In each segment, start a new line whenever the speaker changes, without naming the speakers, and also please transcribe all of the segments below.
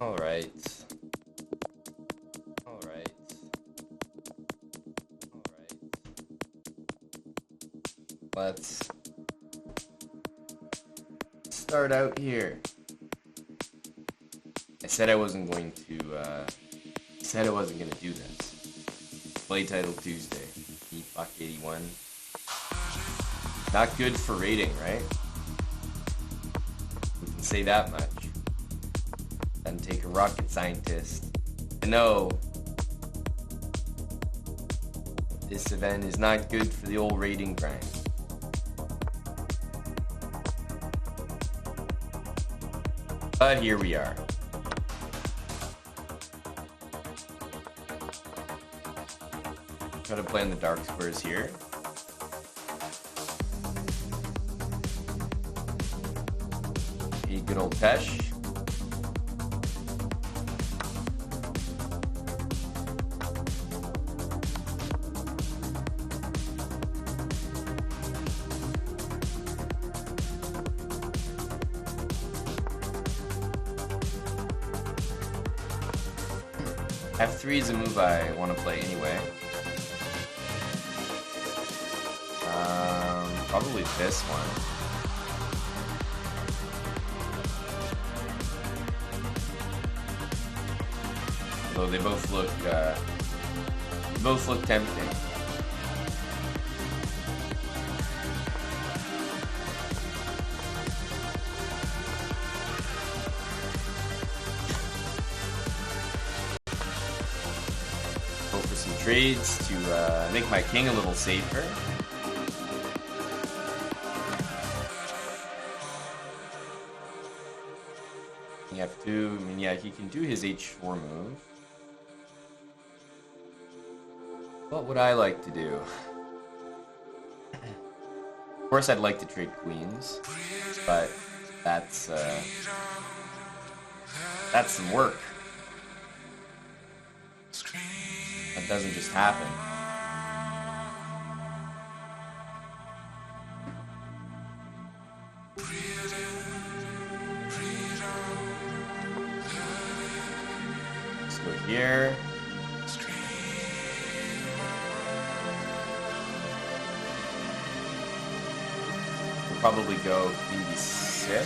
All right. All right. All right. Let's start out here. I said I wasn't going to do this. Play title Tuesday. Buck 81. Not good for rating, right? We can say that much. Doesn't take a rocket scientist to know this event is not good for the old rating grind. But here we are. Try to play on the dark squares here. A good old Tesh. F3 is a move I want to play anyway. Probably this one. Although they both look tempting. Go for some trades to make my king a little safer. F2, I mean, yeah, he can do his H4 move. What would I like to do? Of course, I'd like to trade queens, but that's some work. That doesn't just happen. Let's go here. We'll probably go queen d6.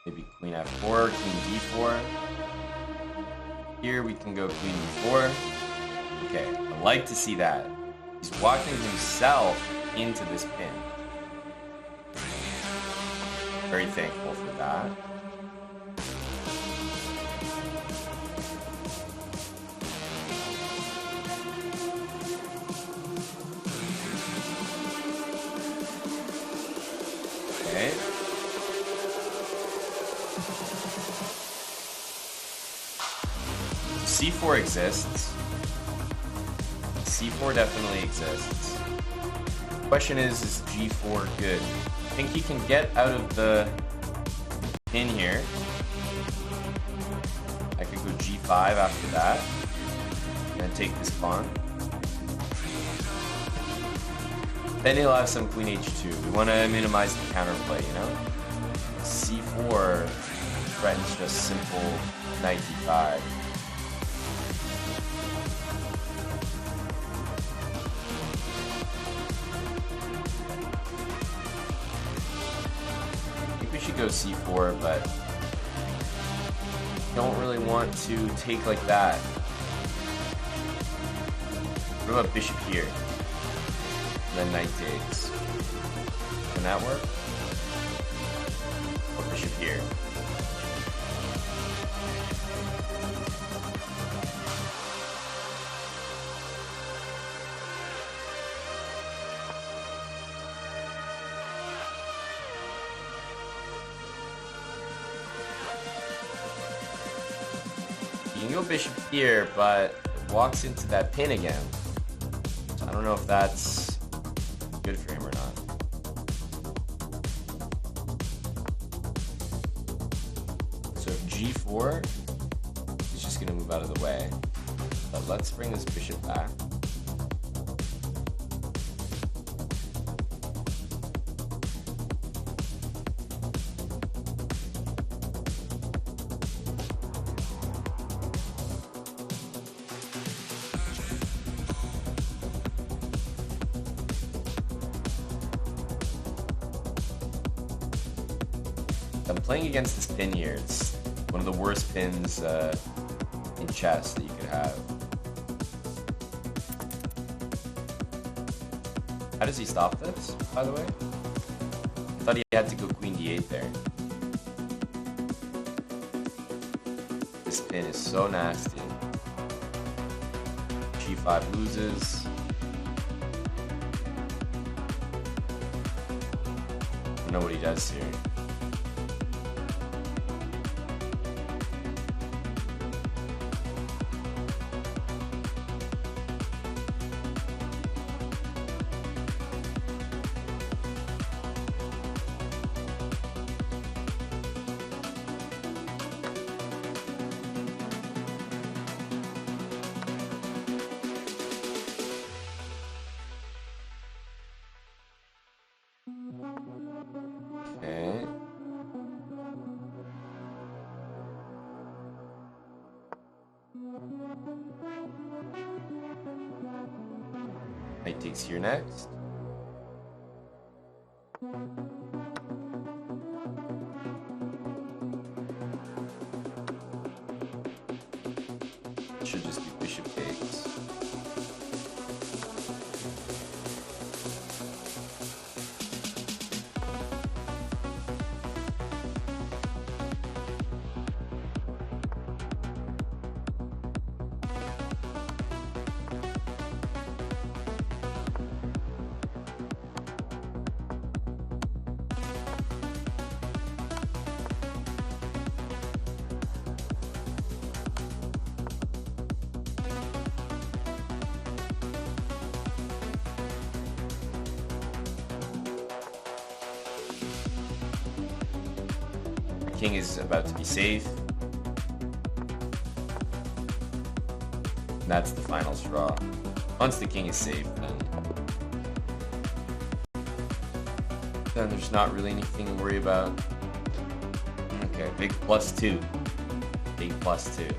Maybe queen f4, king d4. Here we can go queen e4. Okay, I like to see that. He's walking himself into this pin. Very thankful for that. Okay. C4 exists. C4 definitely exists. The question is G4 good? I think he can get out of the pin here. I could go G5 after that. And then take this pawn. Then he'll have some queen H2. We want to minimize the counterplay, you know? C4 threatens just simple knight D5. Go c4, but don't really want to take like that. What about bishop here? And then knight takes. Can that work? Or bishop here? You can go bishop here, but it walks into that pin again. So I don't know if that's good for him or not. g4 is just gonna move out of the way. But let's bring this bishop back. I'm playing against this pin here. It's one of the worst pins in chess that you could have. How does he stop this, by the way? I thought he had to go queen d8 there. This pin is so nasty. g5 loses. I don't know what he does here. Okay. Knight takes here next. Should just be bishop takes. King is about to be safe. And that's the final straw. Once the king is safe, then there's not really anything to worry about. Okay, big +2. Big +2.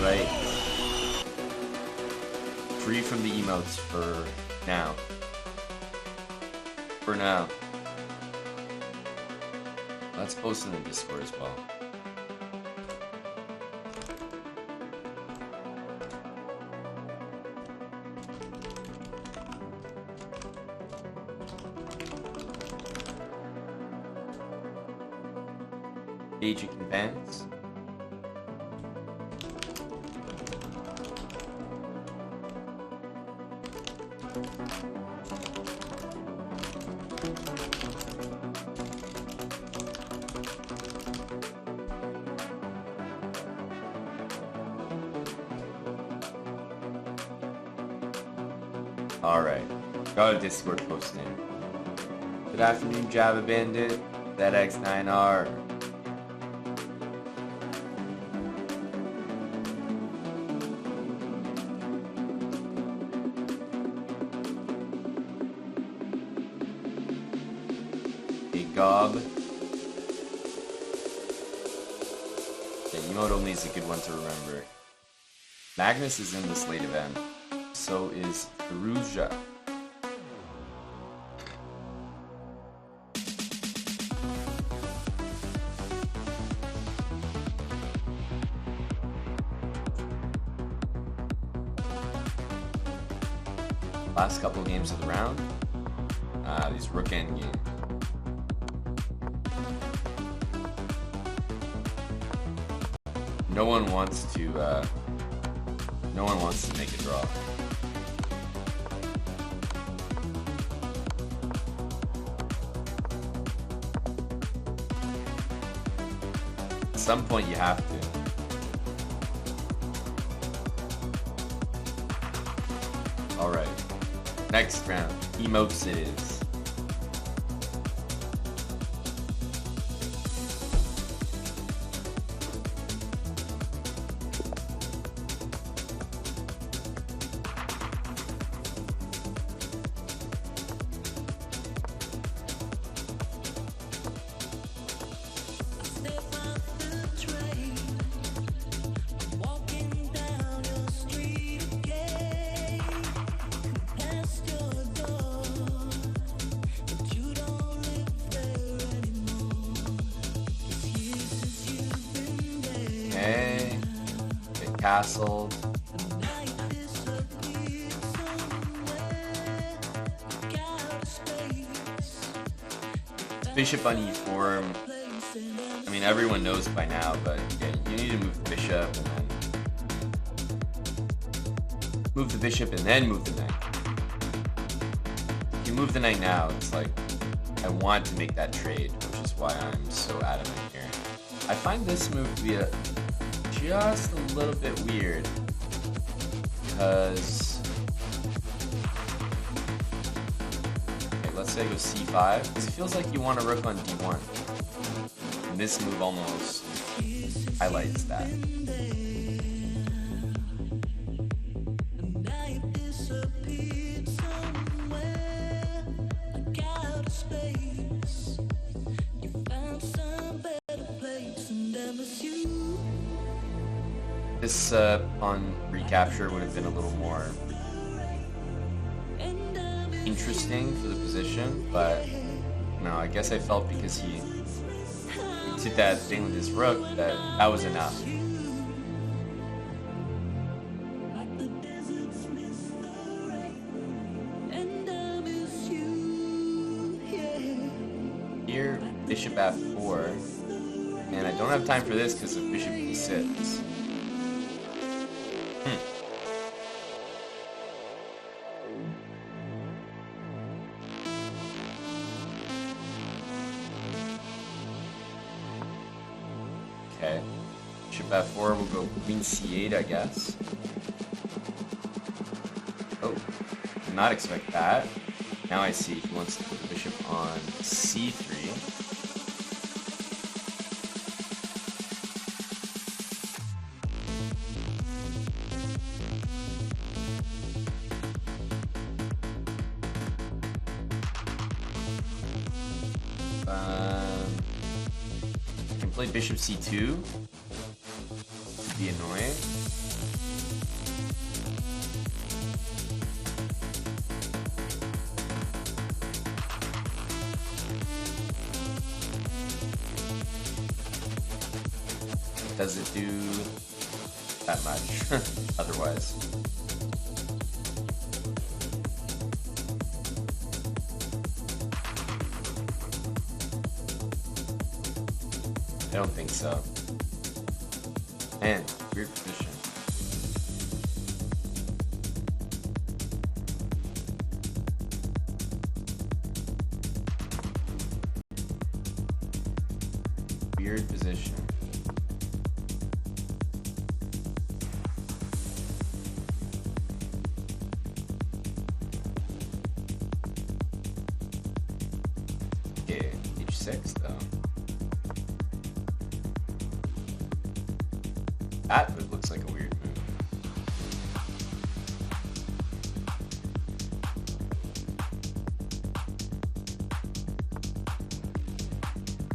Right. Free from the emotes for now. For now. Let's post in the Discord as well. Agent advance. Alright, got a Discord posting. Good afternoon, Java Bandit, ZX9R. Big Gob. Yeah, emote only is a good one to remember. Magnus is in this late event. So is Perugia. Last couple of games of the round. These rook end games. No one wants to make a draw. At some point you have to. Alright. Next round. Emotes it is. castle. Bishop on e4. I mean, everyone knows by now, but yeah, you need to move the bishop and then move the bishop and then move the knight. If you move the knight now, it's like I want to make that trade, which is why I'm so adamant here. I find this move to be just a little bit weird because let's say I go c5, because it feels like you want a rook on d1. And this move almost highlights that. This on recapture would have been a little more interesting for the position, but no, I guess I felt because he did that thing with his rook that was enough. Here, bishop f4, and I don't have time for this because of bishop e6. Okay, bishop f4, we'll go queen c8, I guess. Oh, did not expect that. Now I see he wants to put the bishop on c3. Play bishop c2 to be annoying. Does it do that much otherwise? I don't think so. Man, weird position. Weird position. Okay, h6 though. That looks like a weird move.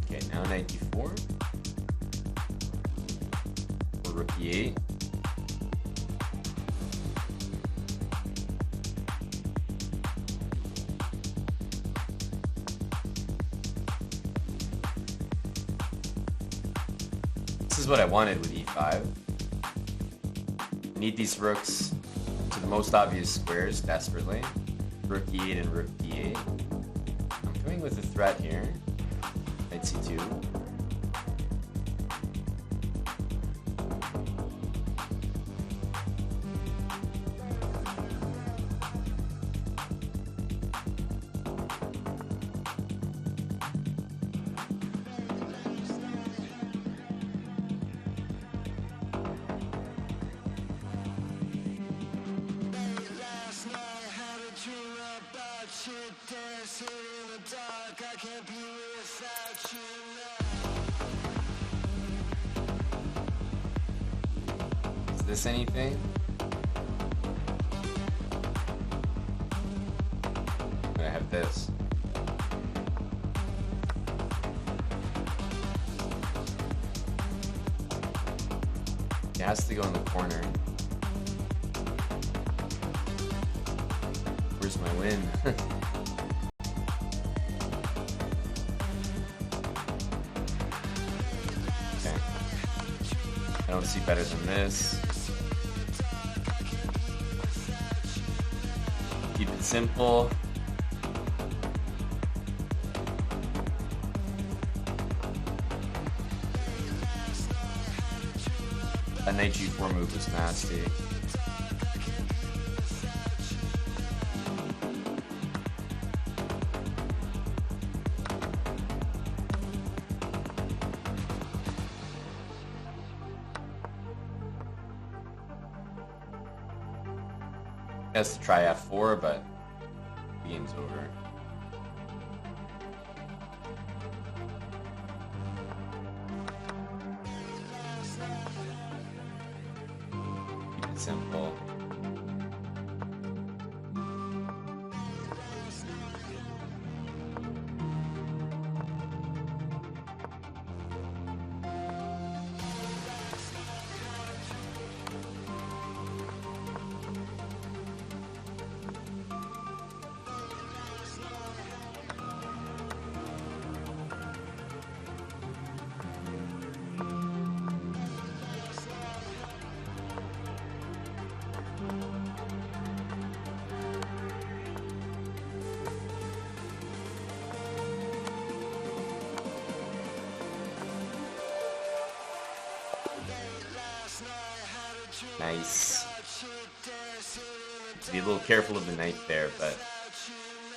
Okay, now knight d4. Or rook e8. This is what I wanted with e5. Need these rooks to the most obvious squares desperately. Rook e8 and rook d8. I'm coming with a threat here. Knight c2. Is this anything? I have this. It has to go in the corner. Where's my win? Okay. I don't see better than this. simple. That knight g4 move was nasty. He has to try f4, but the game's over. Keep it simple. Nice. Be a little careful of the knight there, but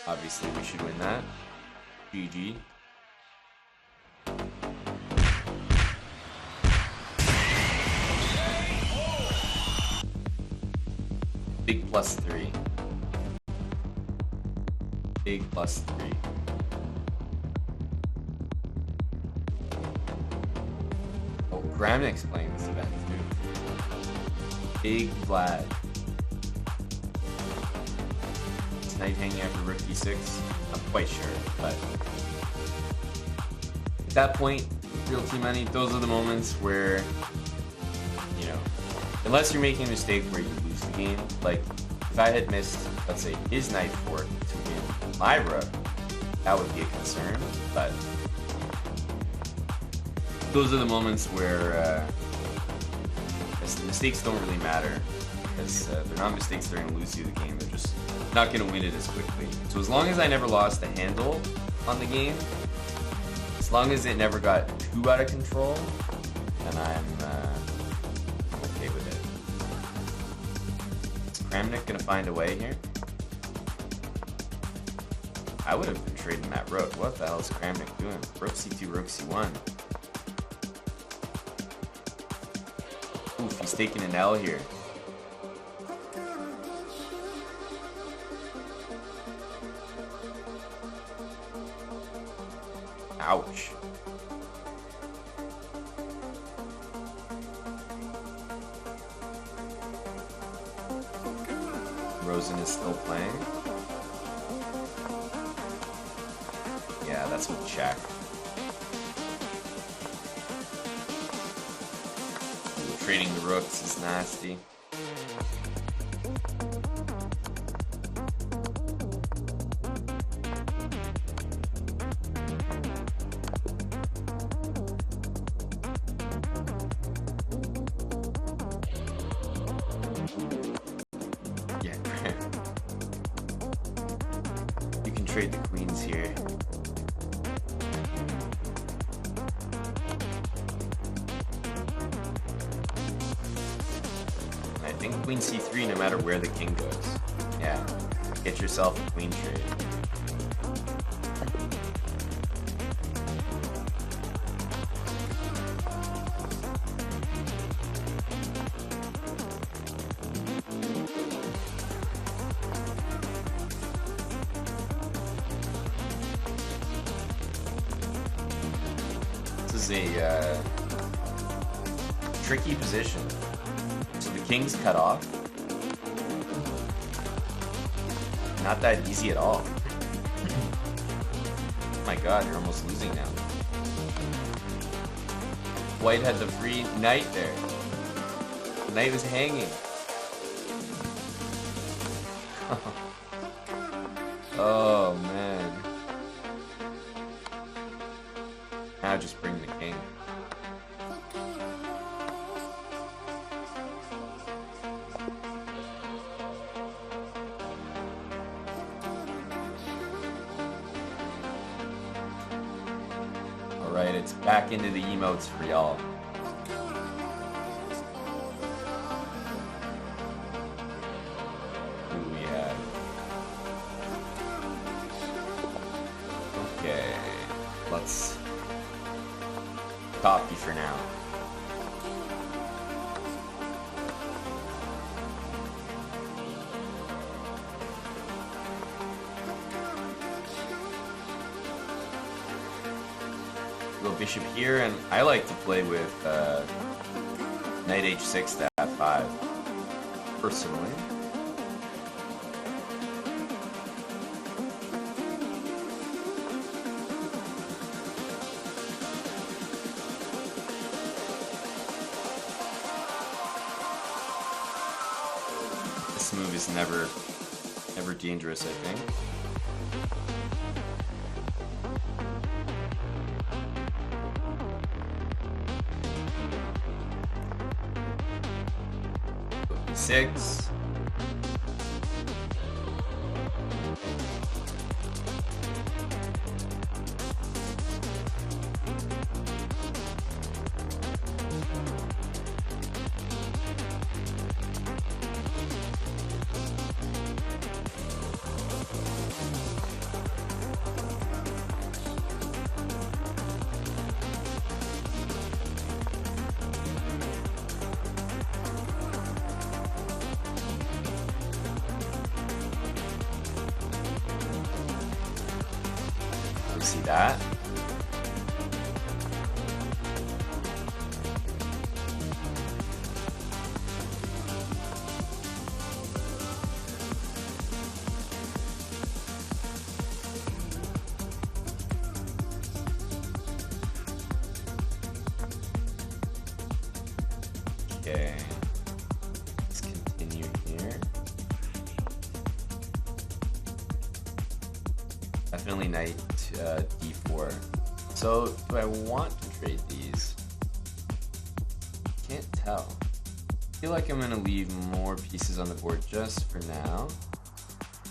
obviously we should win that. GG. Big +3. Big +3. Oh, Gramnick's playing this event too. Big Vlad. Is knight hanging after rook d6? I'm quite sure, but at that point, real team money, those are the moments where, you know, unless you're making a mistake where you lose the game, like if I had missed, let's say, his knight fork to win my rook, that would be a concern, but those are the moments where mistakes don't really matter, because they're not mistakes that are going to lose you the game, they're just not going to win it as quickly. So as long as I never lost the handle on the game, as long as it never got too out of control, then I'm okay with it. Is Kramnik going to find a way here? I would have been trading that rook. What the hell is Kramnik doing? Rook c2, rook c1. Oof, he's taking an L here. Ouch. Rosen is still playing. Yeah, that's with check. Trading the rooks is nasty. Yeah, you can trade the queens here. Queen c3 no matter where the king goes. Yeah, get yourself a queen trade. This is a tricky position. King's cut off. Not that easy at all. Oh my god, you're almost losing now. White had the free knight there. The knight was hanging. Oh man. Now just bring the king. back into the emotes for y'all. Who do we have? Okay, let's copy for now. Go bishop here, and I like to play with knight h6 to f5, personally. This move is never dangerous, I think. Six. See that? Okay. Let's continue here. Definitely knight d4. So, do I want to trade these? Can't tell. I feel like I'm going to leave more pieces on the board just for now.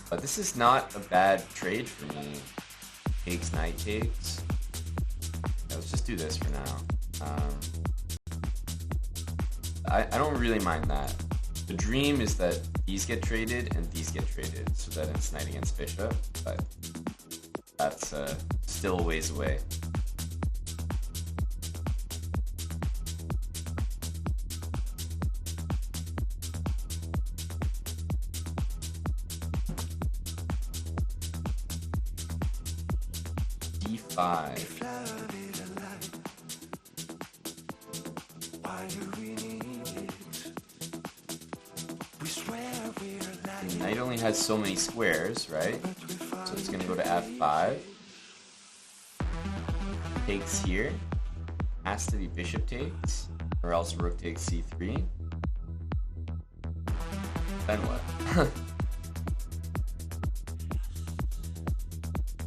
But this is not a bad trade for me. Takes, knight takes. Yeah, let's just do this for now. I don't really mind that. The dream is that these get traded and these get traded, so that it's knight against bishop, but that's still a ways away. D5. The knight only has so many squares, right? So it's going to go to f5. Takes here. Has to be bishop takes, or else rook takes c3. Then what?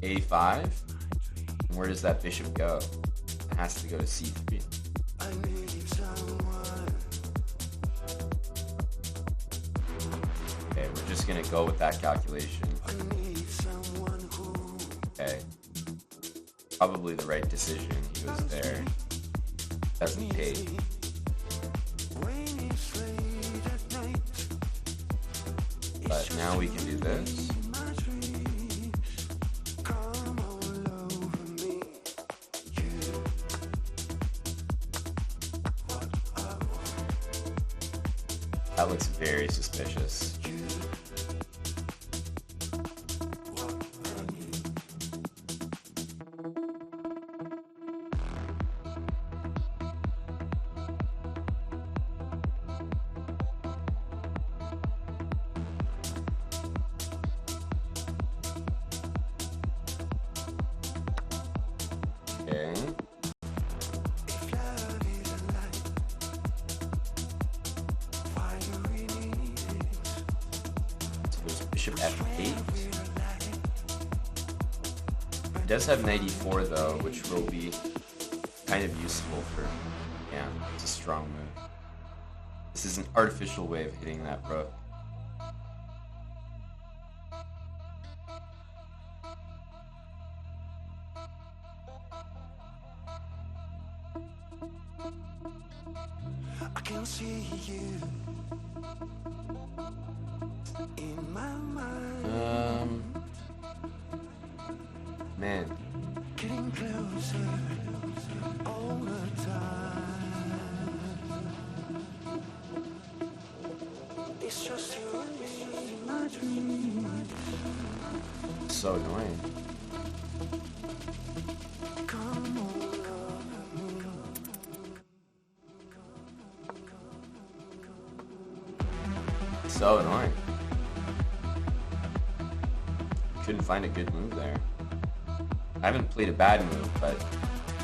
a5. Where does that bishop go? It has to go to c3. Okay, we're just gonna go with that calculation. Okay. Probably the right decision. He was there. Doesn't take. But now we can do this. That looks very suspicious. Okay. Bishop f8. It does have knight e4 though, which will be kind of useful for, yeah, it's a strong move. This is an artificial way of hitting that rook.
I can see you in my mind.
Man.
Getting closer all the time. It's just you and me in my dream.
So annoying.
Come on.
So annoying. Couldn't find a good move there. I haven't played a bad move, but it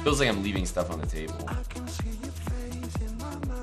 feels like I'm leaving stuff on the table.
I can see your face in my mind.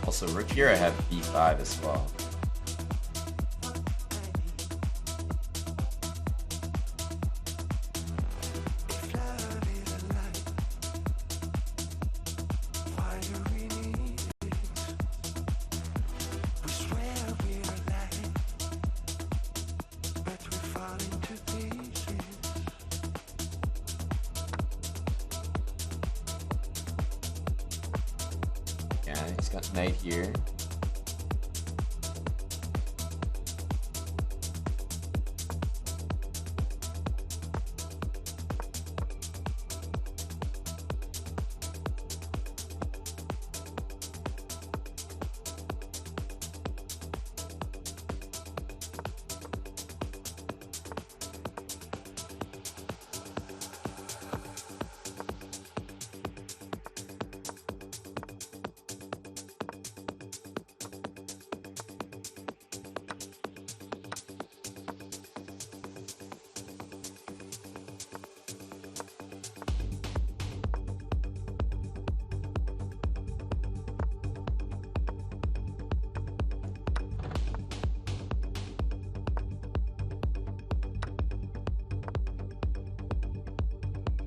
Also, rook here I have b5 as well. Yeah, he's got knight here.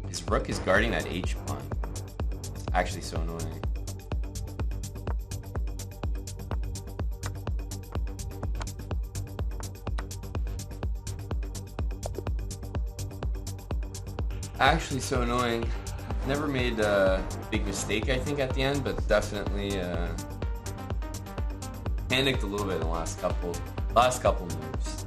His rook is guarding that H pawn. It's actually so annoying. Actually so annoying. Never made a big mistake, I think, at the end, but definitely panicked a little bit in the last couple moves.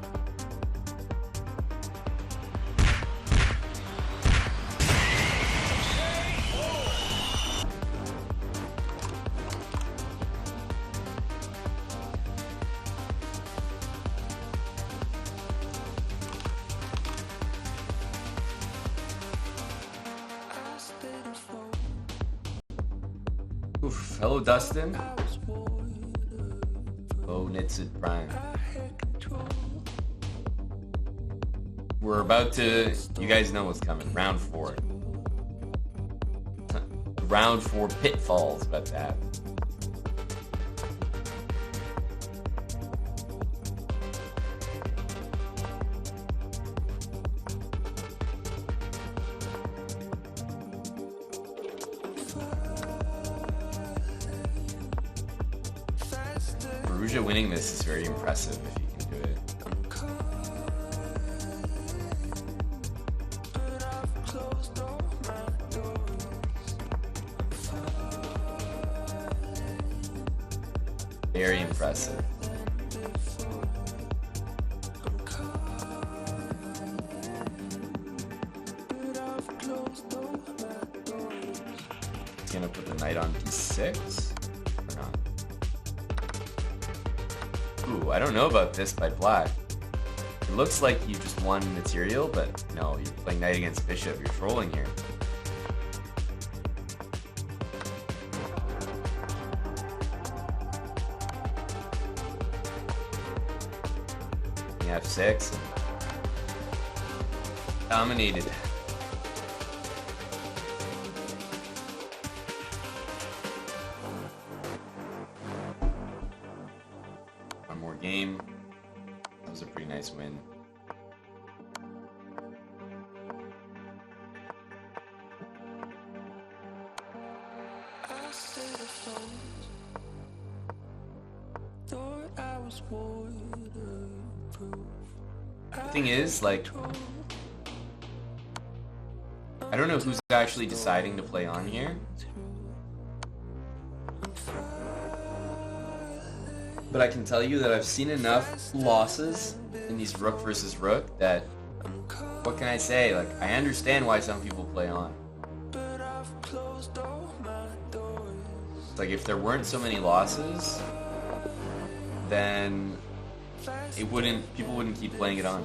Oof. Hello, Dustin. Oh, Nitsid Prime. We're about to... You guys know what's coming. Round 4. Round 4 pitfalls about to happen. Perugia winning this is very impressive if you can do it. Very impressive. He's gonna put the knight on d6 or not? Ooh, I don't know about this by black. It looks like you just won material, but no, you're playing knight against bishop. You're trolling here. F6 and dominated. One more game. game. That was a pretty nice win.
I stayed afloat. Thought I was waterproof.
The thing is, like, I don't know who's actually deciding to play on here. But I can tell you that I've seen enough losses in these rook versus rook that, what can I say? Like, I understand why some people play on. It's like, if there weren't so many losses, then people wouldn't keep playing it on.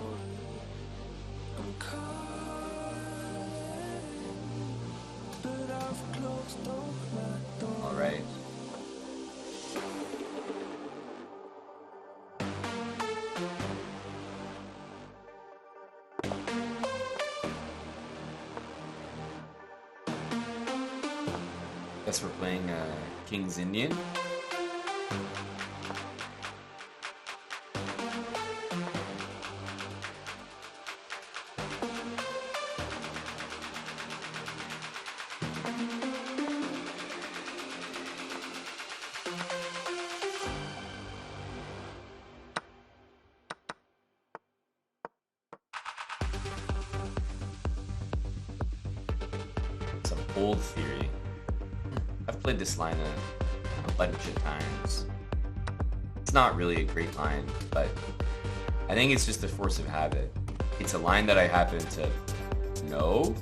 All right. Guess we're playing King's Indian. It's an old theory. I've played this line a bunch of times. It's not really a great line, but I think it's just a force of habit. It's a line that I happen to know,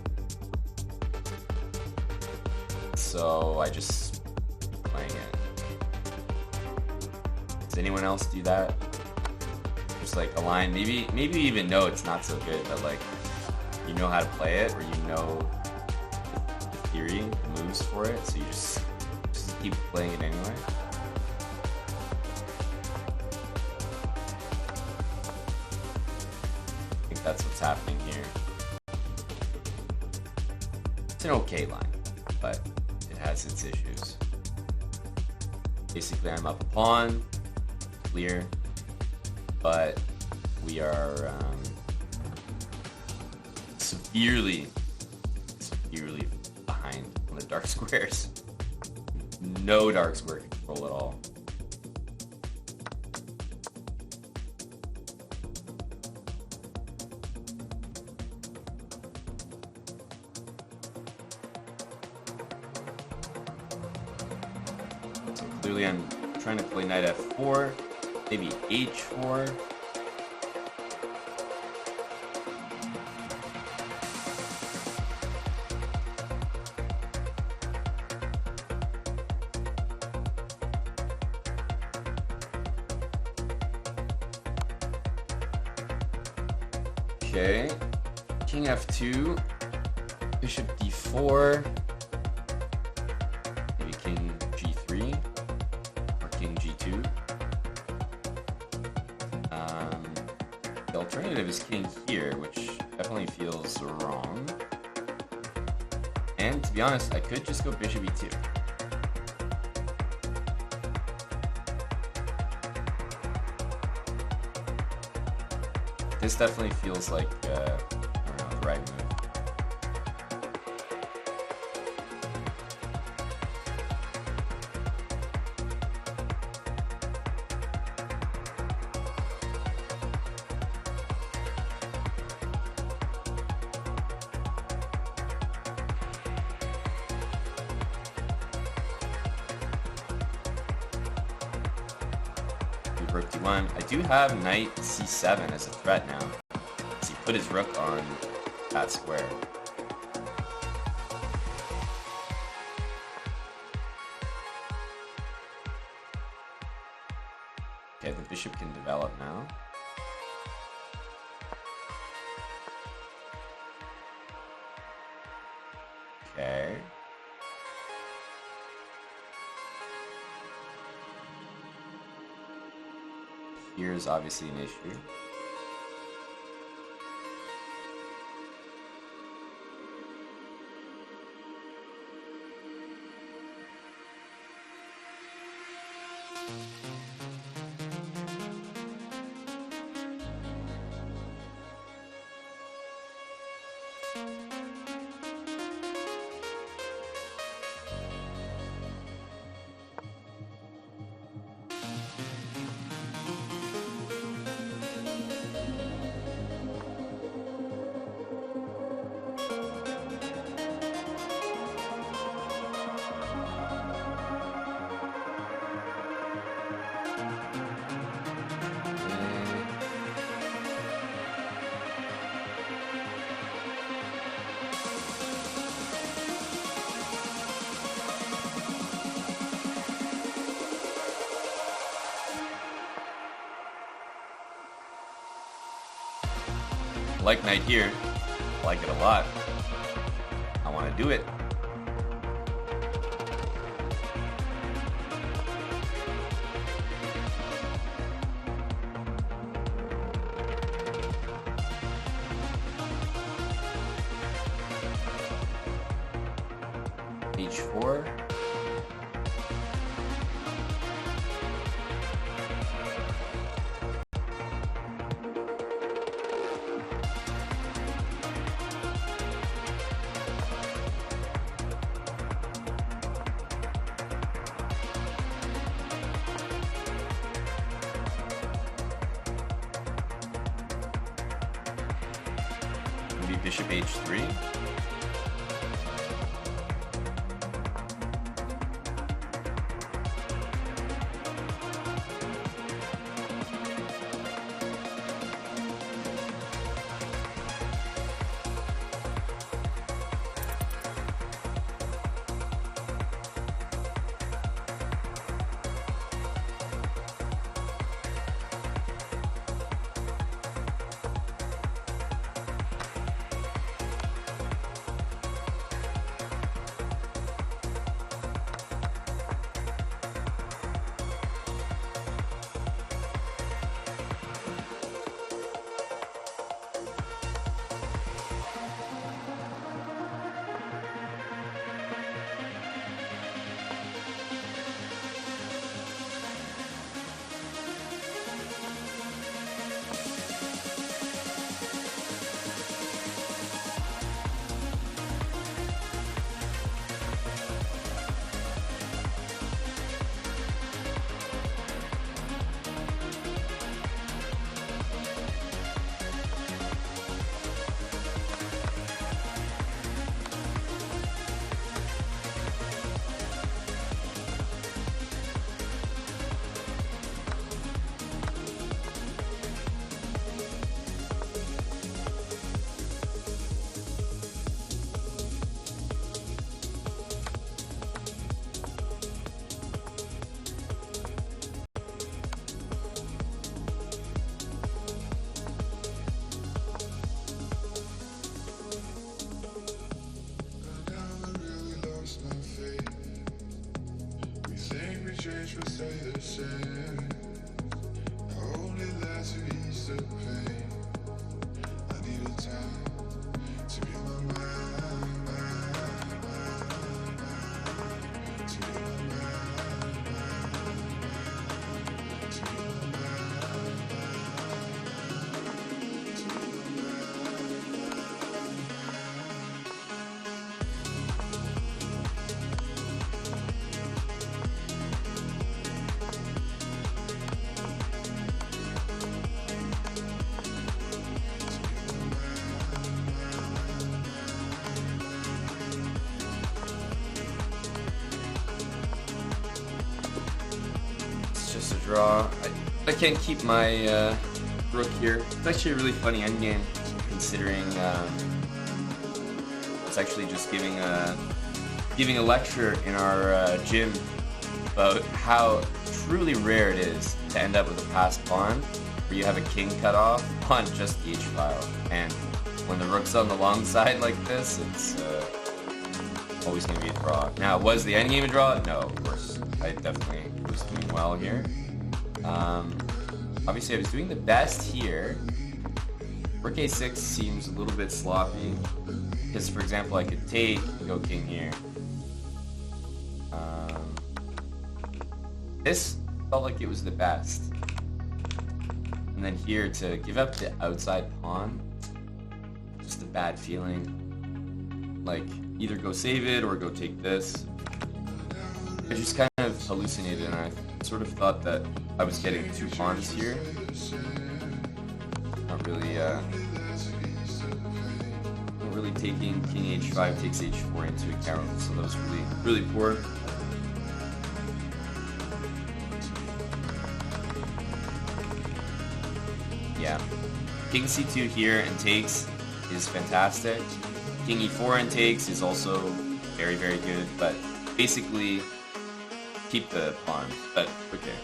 so I just keep playing it. Does anyone else do that? Just like a line, maybe you even know it's not so good, but like you know how to play it, or you know the theory, the moves for it, so you just keep playing it anyway. I think that's what's happening here. It's an okay line, but it has its issues. Basically, I'm up a pawn, clear, but we are severely behind on the dark squares. No dark square control at all. So clearly I'm trying to play knight f4, maybe h4. Okay, king f2, bishop d4, maybe king g3, or king g2. The alternative is king here, which definitely feels wrong. And to be honest, I could just go bishop e2. This definitely feels like, I don't know, the right move. Rook d1. I do have knight c7 as a threat now, because he put his rook on that square. Okay, the bishop can develop now. Okay. Here's obviously an issue. I like knight here. I like it a lot. I want to do it. H4. Maybe bishop h3. Draw. I can't keep my rook here. It's actually a really funny endgame, considering it's actually just giving a lecture in our gym about how truly rare it is to end up with a passed pawn where you have a king cut off on just the h-file. And when the rook's on the long side like this, it's always going to be a draw. Now, was the endgame a draw? No, of course. I definitely was doing well here. Obviously I was doing the best here. Rook a6 seems a little bit sloppy because, for example, I could take and go king here. This felt like it was the best. And then here to give up the outside pawn, just a bad feeling. like either go save it or go take this. I just kind of hallucinated, and I sort of thought that I was getting 2 pawns here. Not really taking king h5 takes h4 into account, so that was really poor. Yeah, king c2 here and takes is fantastic. King e4 and takes is also very good, but basically keep the pawn. But okay,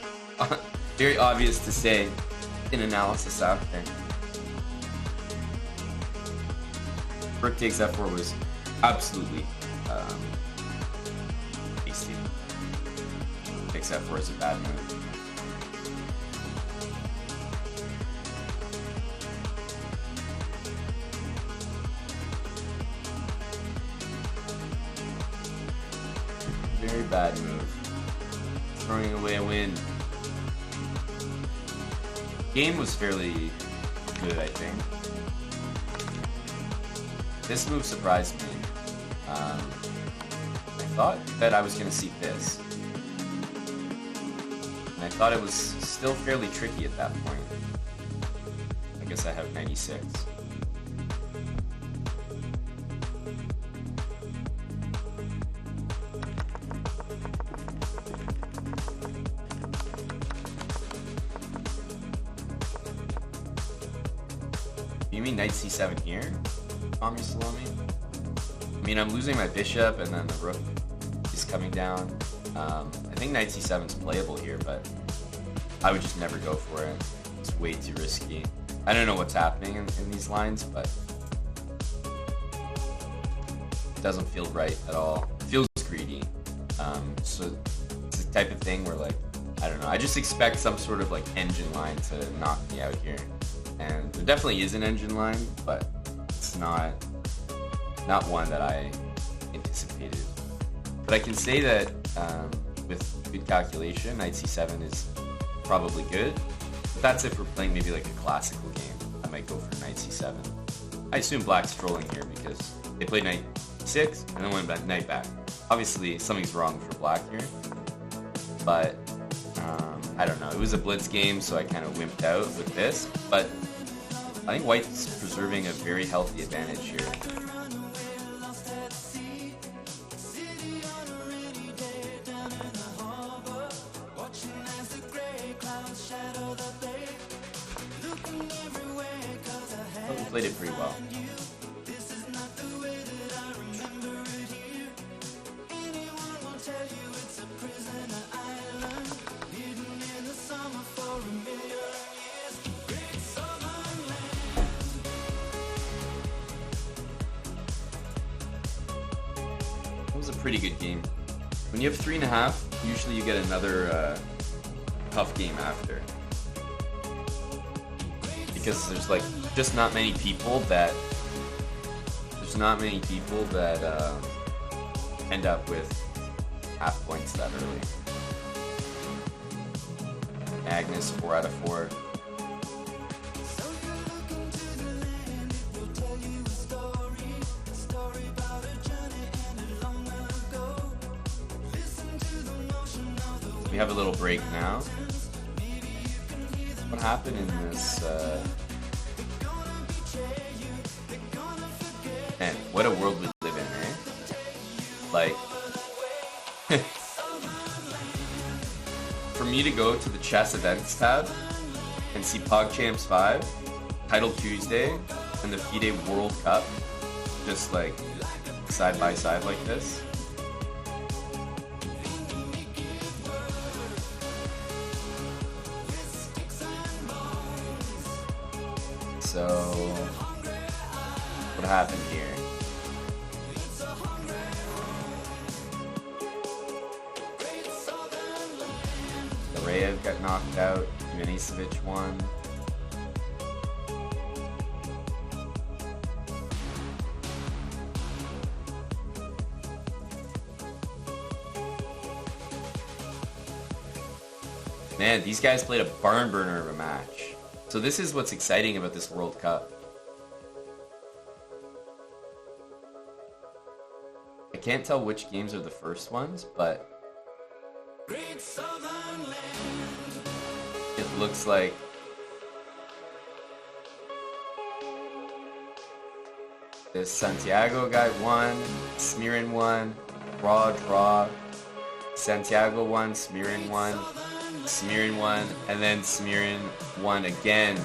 very obvious to say in analysis out there. Rook takes f4 was absolutely tasty. Takes f4 is a bad move. Very bad move. Throwing away a win. Game was fairly good, I think. This move surprised me. I thought that I was going to see this. And I thought it was still fairly tricky at that point. I guess I have 96. You mean knight c7 here? Tommy Salome? I mean, I'm losing my bishop, and then the rook is coming down. I think knight c7 is playable here, but I would just never go for it. It's way too risky. I don't know what's happening in these lines, but it doesn't feel right at all. It feels greedy. So it's the type of thing where, like, I don't know. I just expect some sort of like engine line to knock me out here, and there definitely is an engine line, but it's not one that I anticipated. But I can say that with good calculation, knight c7 is probably good. But that's if we're playing maybe like a classical game. I might go for knight c7. I assume black's trolling here because they played knight e6 and then went knight back. Obviously, something's wrong for black here. But I don't know. It was a blitz game, so I kind of wimped out with this. But I think white's preserving a very healthy advantage here. Oh, he played it pretty well. It was a pretty good game. When you have 3.5, usually you get another tough game after. Because there's like just not many people that end up with half points that early. Agnes 4 out of 4. We have a little break now. What happened in this? Man, what a world we live in, eh? Like, for me to go to the chess events tab and see PogChamps 5, Title Tuesday, and the FIDE World Cup, just like side by side like this. So, what happened here? Rayev got knocked out, Milicevic won. Man, these guys played a barn burner of a match. So this is what's exciting about this World Cup. can't tell which games are the first ones, but it looks like this Santiago guy won, Smirin won, draw, Santiago won, Smirin won, and then Smirin won again,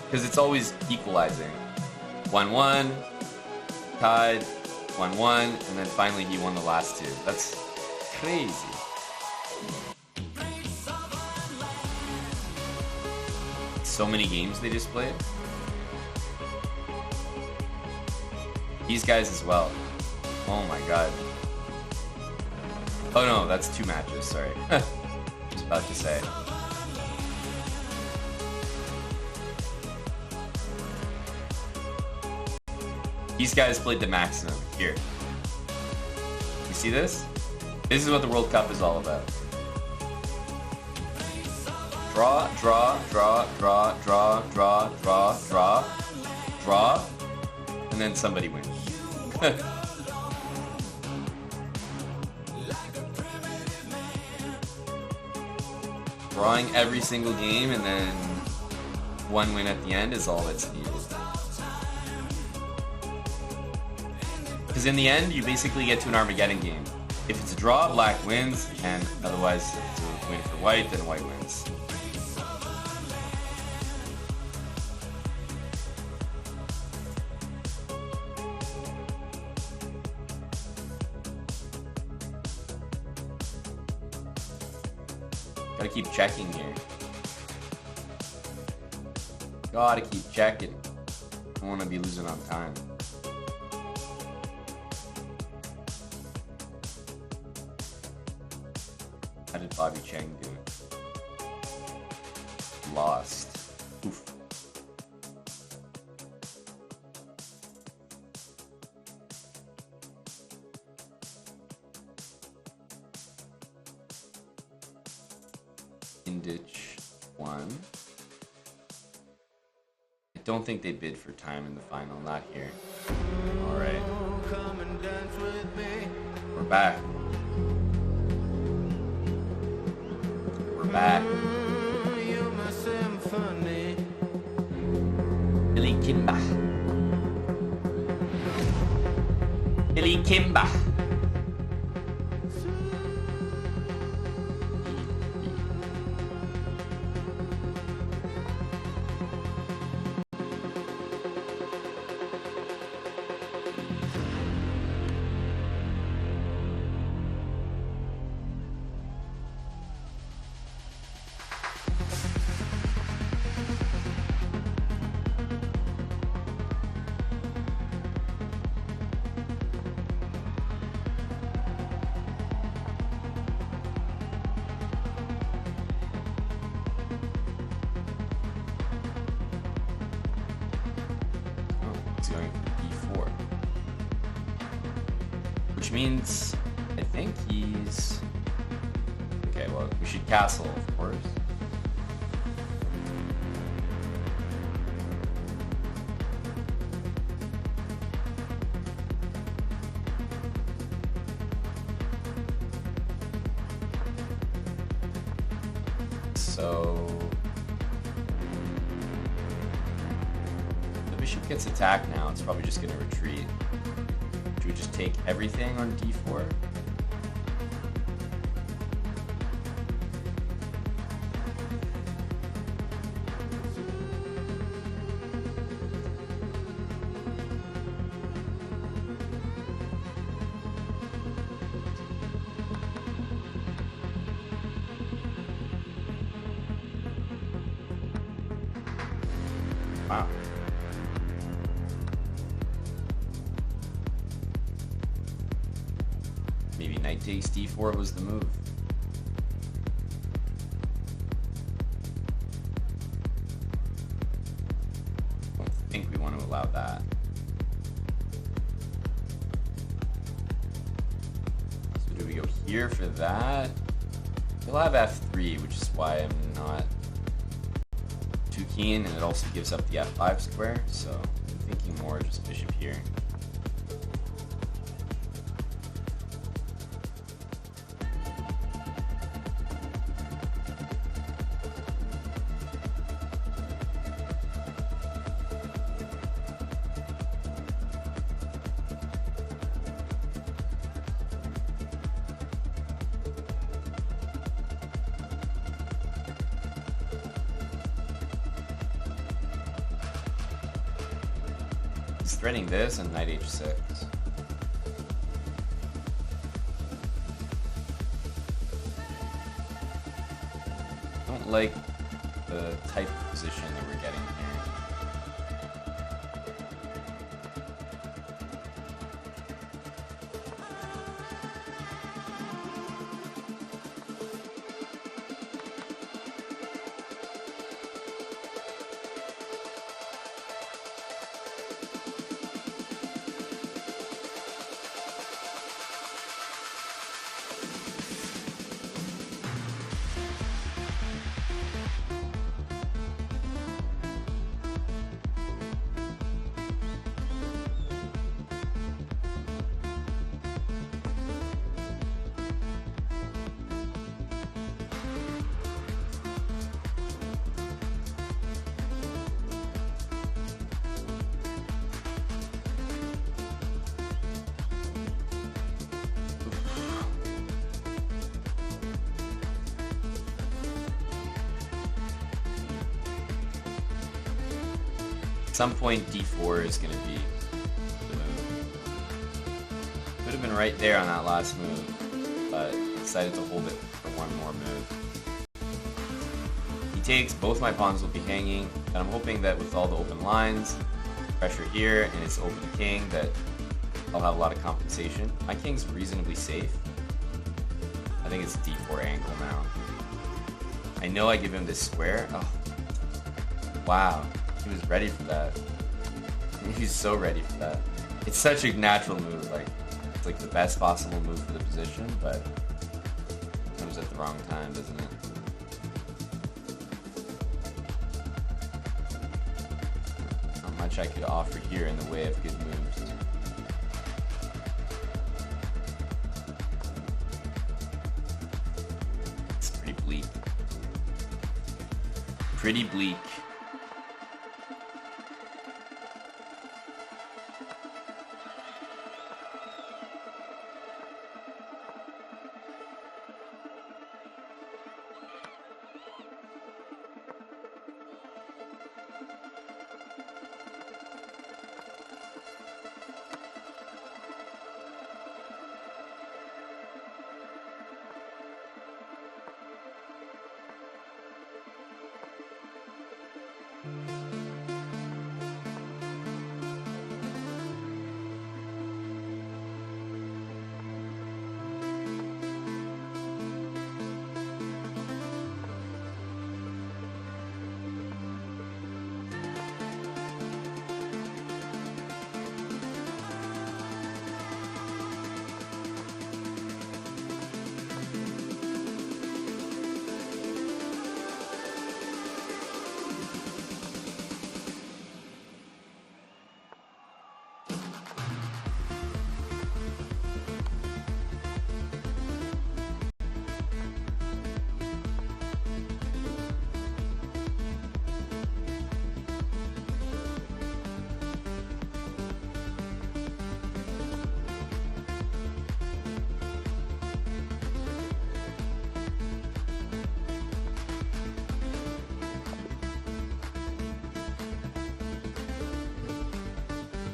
because it's always equalizing. 1-1, tied, 1-1, and then finally he won the last two. That's crazy. So many games they just played. These guys as well. Oh my god. Oh no, that's 2 matches, sorry. I was about to say. These guys played the maximum. Here. You see this? This is what the World Cup is all about. Draw, and then somebody wins. Drawing every single game and then 1 win at the end is all that's needed. Because in the end, you basically get to an Armageddon game. If it's a draw, black wins, and otherwise, if it's a win for white, then white wins. Gotta keep checking here. Gotta keep checking. I don't want to be losing on time. How did Bobby Cheng do it? Lost. Oof. Indich won. I don't think they bid for time in the final, not here. Alright. We're back. We're back. Billy Kimba. Billy Kimba. Going for d4, which means I think he's okay. Well, we should castle, of course. So bishop gets attacked now, it's probably just going to retreat. Should we just take everything on d4? Wow. Maybe knight takes d4 was the move. I don't think we want to allow that. So do we go here for that? He'll have f3, which is why I'm not too keen, and it also gives up the f5 square, so I'm thinking more just bishop here. He's threatening this and knight h6. I don't like the type of position that we're getting here. At some point, d4 is going to be the move. Could have been right there on that last move, but decided to hold it for one more move. He takes, both my pawns will be hanging, and I'm hoping that with all the open lines, pressure here, and it's open king, that I'll have a lot of compensation. My king's reasonably safe. I think it's d4 angle now. I know I give him this square. Oh, wow. He was ready for that. He's so ready for that. It's such a natural move. Like, it's like the best possible move for the position, but it comes at the wrong time, doesn't it? Not much I could offer here in the way of good moves. It's pretty bleak. Pretty bleak.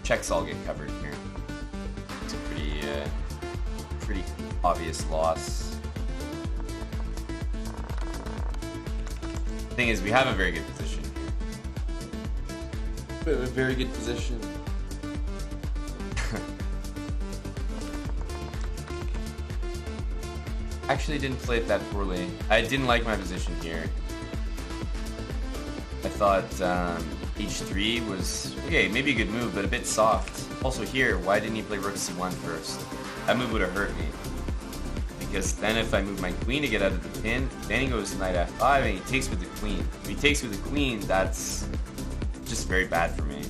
Checks all get covered here. It's a pretty obvious loss. The thing is, we have a very good position here. We have a very good position. Actually, didn't play it that poorly. I didn't like my position here. I thought h3 was, okay, maybe a good move, but a bit soft. Also here, why didn't he play rook c1 first? That move would have hurt me. Because then if I move my queen to get out of the pin, then he goes to knight f5 and he takes with the queen. If he takes with the queen, that's just very bad for me.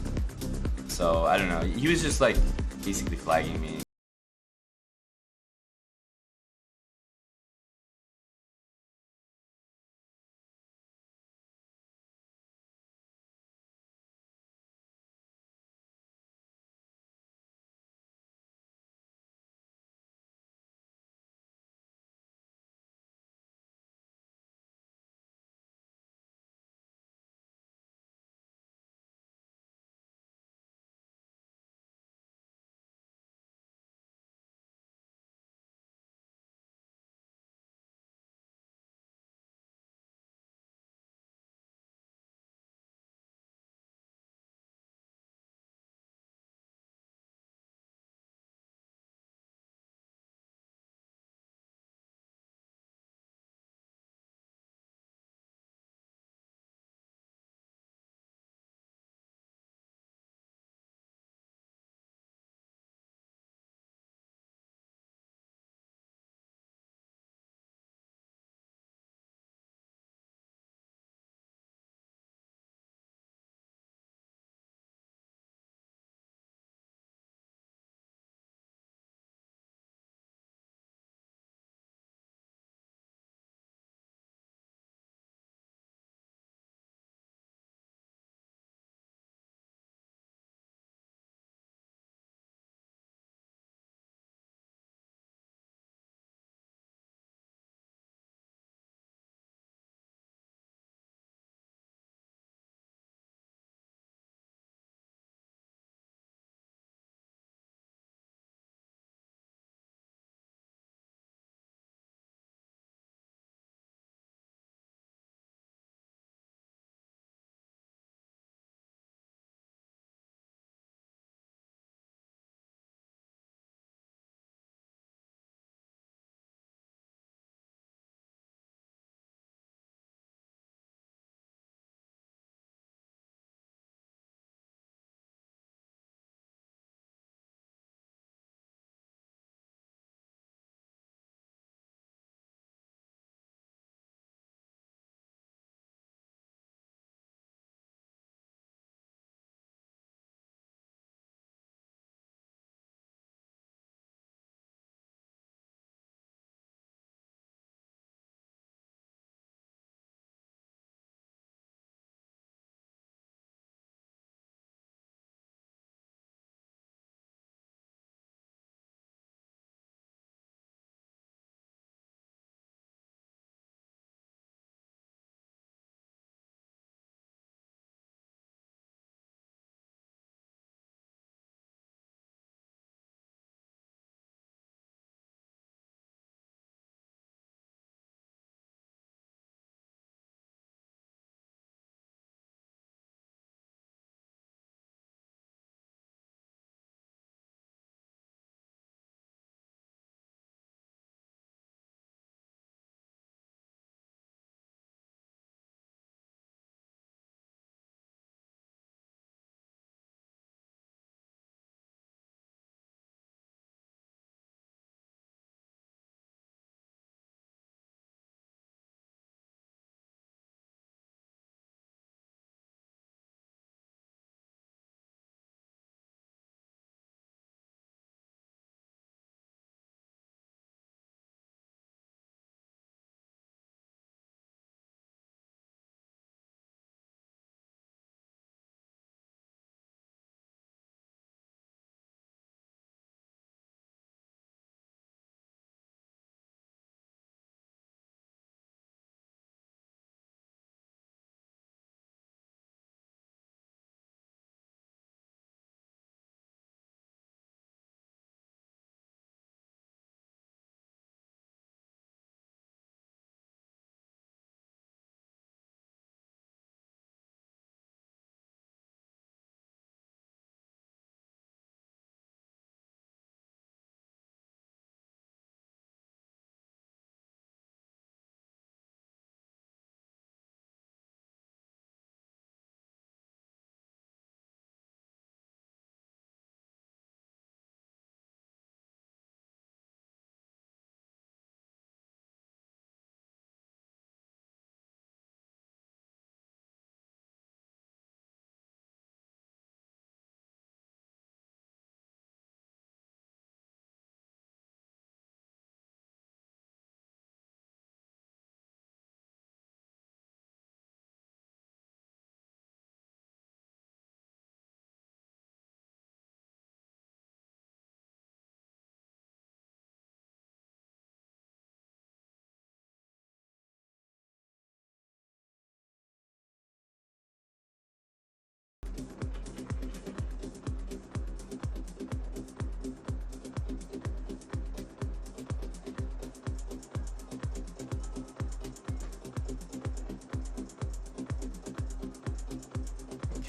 So, I don't know. He was just like basically flagging me.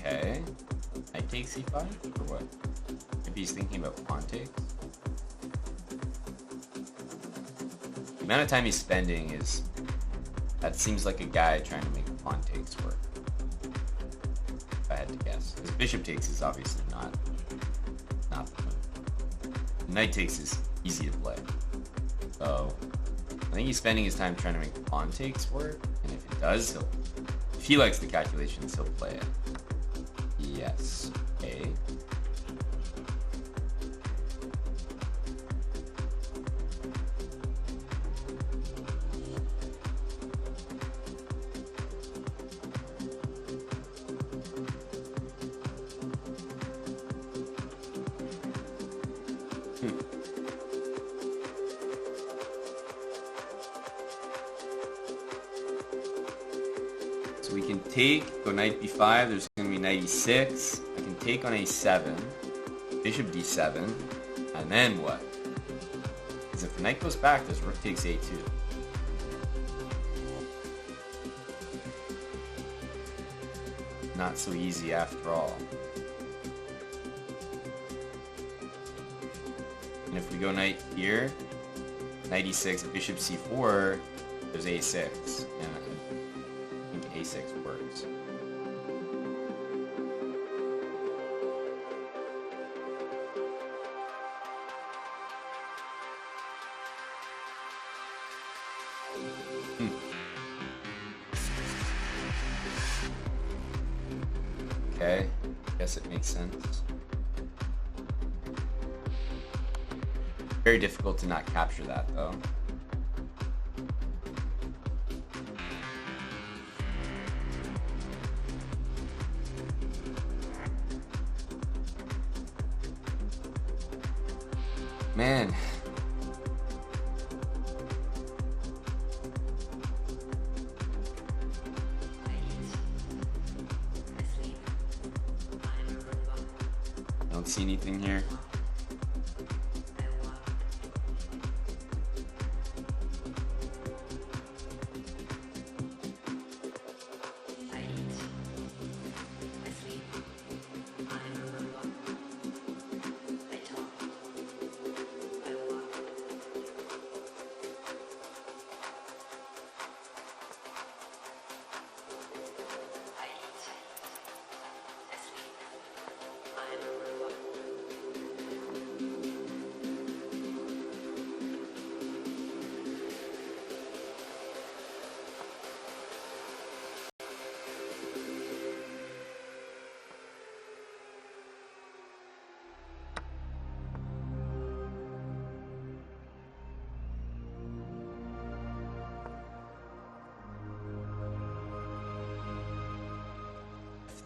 Okay. Knight takes c5 or what? Maybe he's thinking about pawn takes. The amount of time he's spending is... That seems like a guy trying to make pawn takes work. If I had to guess. Because bishop takes is obviously not the move. Knight takes is easy to play. So I think he's spending his time trying to make pawn takes work. And if it does, if he likes the calculations, he'll play it. Yes. Okay. So we can take, go knight b5, there's going to be knight e6, I can take on a7, bishop d7, and then what? Because if the knight goes back, this rook takes a2. Not so easy after all. And if we go knight here, knight e6, bishop c4, there's a6. And I think a6 works. Okay, guess it makes sense. Very difficult to not capture that, though. Man. Don't see anything here.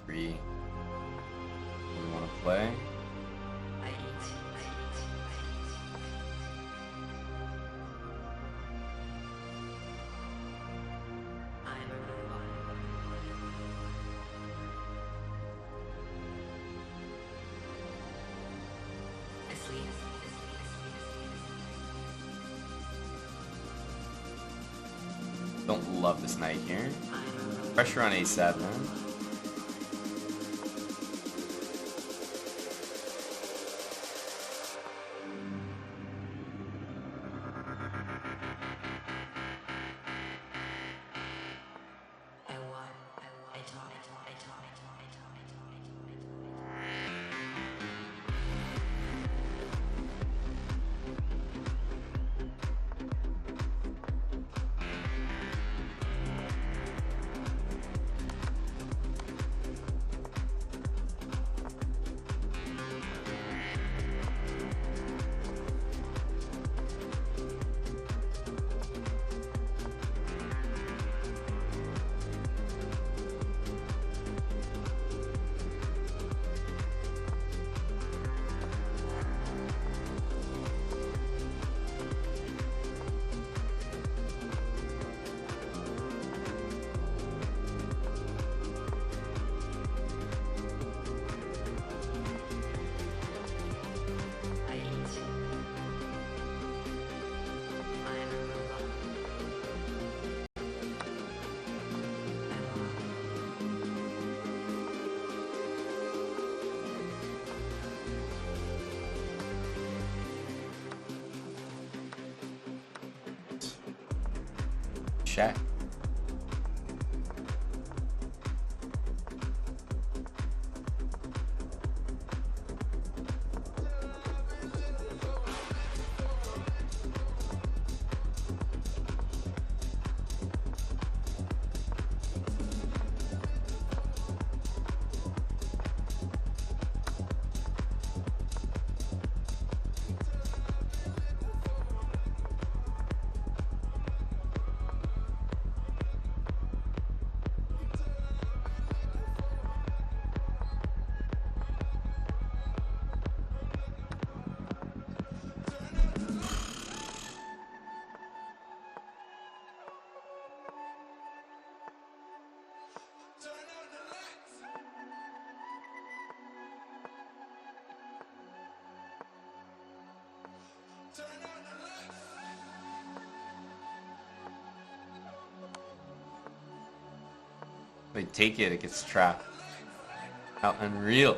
F3. We want to play. Don't love this knight here. Pressure on a7. check. If I take it, it gets trapped. How unreal.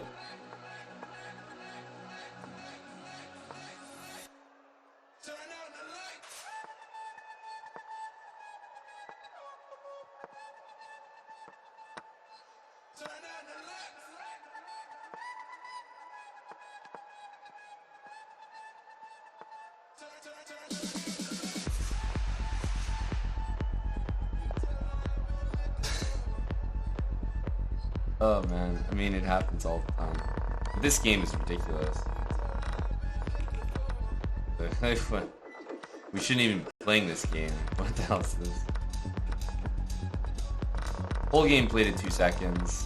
Oh man, I mean it happens all the time. But this game is ridiculous. We shouldn't even be playing this game. What the hell is this? Whole game played in 2 seconds.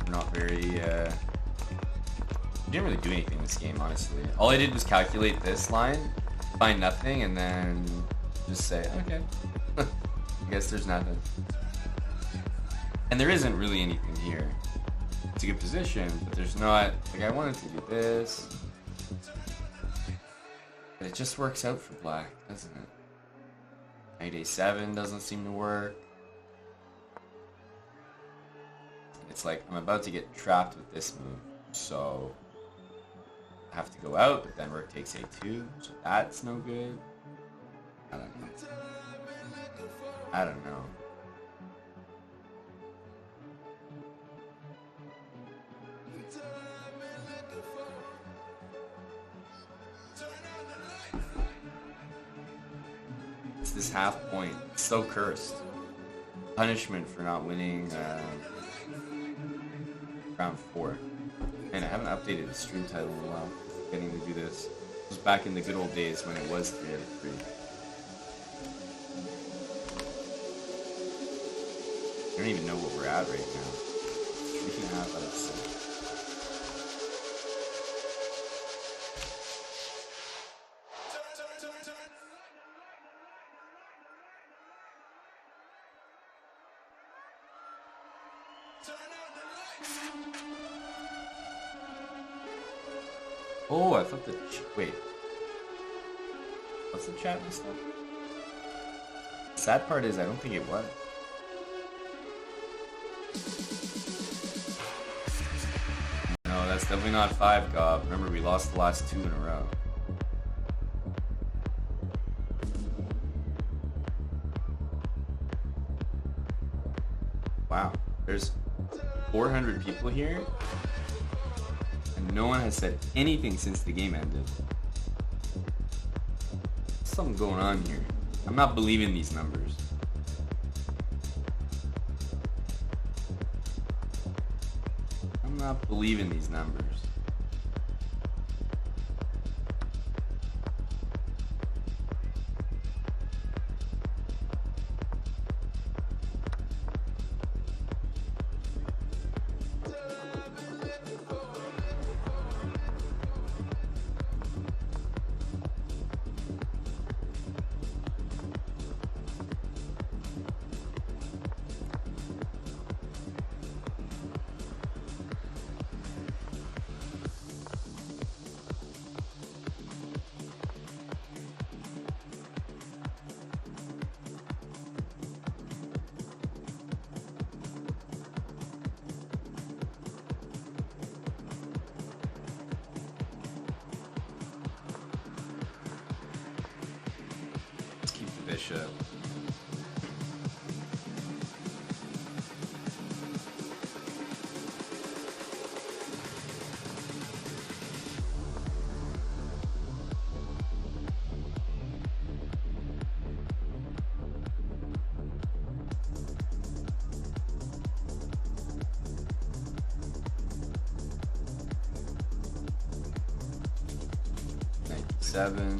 Not very, didn't really do anything in this game, honestly. All I did was calculate this line, find nothing, and then just say, okay. I guess there's nothing. And there isn't really anything here. It's a good position, but there's not, like I wanted to do this. But it just works out for black, doesn't it? Knight A7 doesn't seem to work. It's like I'm about to get trapped with this move, so I have to go out, but then rook takes A2, so that's no good. I don't know. I don't know. It's this half point. It's so cursed. Punishment for not winning round 4. Man, I haven't updated the stream title in a while. Getting to do this. It was back in the good old days when it was 3 out of 3. I don't even know what we're at right now. 3.5 out of 6. Oh, I thought the wait. What's the chat and stuff? Sad part is I don't think it was. No, that's definitely not 5 gob. Remember, we lost the last 2 in a row. Wow, there's 400 people here, and no one has said anything since the game ended. There's something going on here. I'm not believing these numbers. I'm not believing these numbers. bishop. Seven.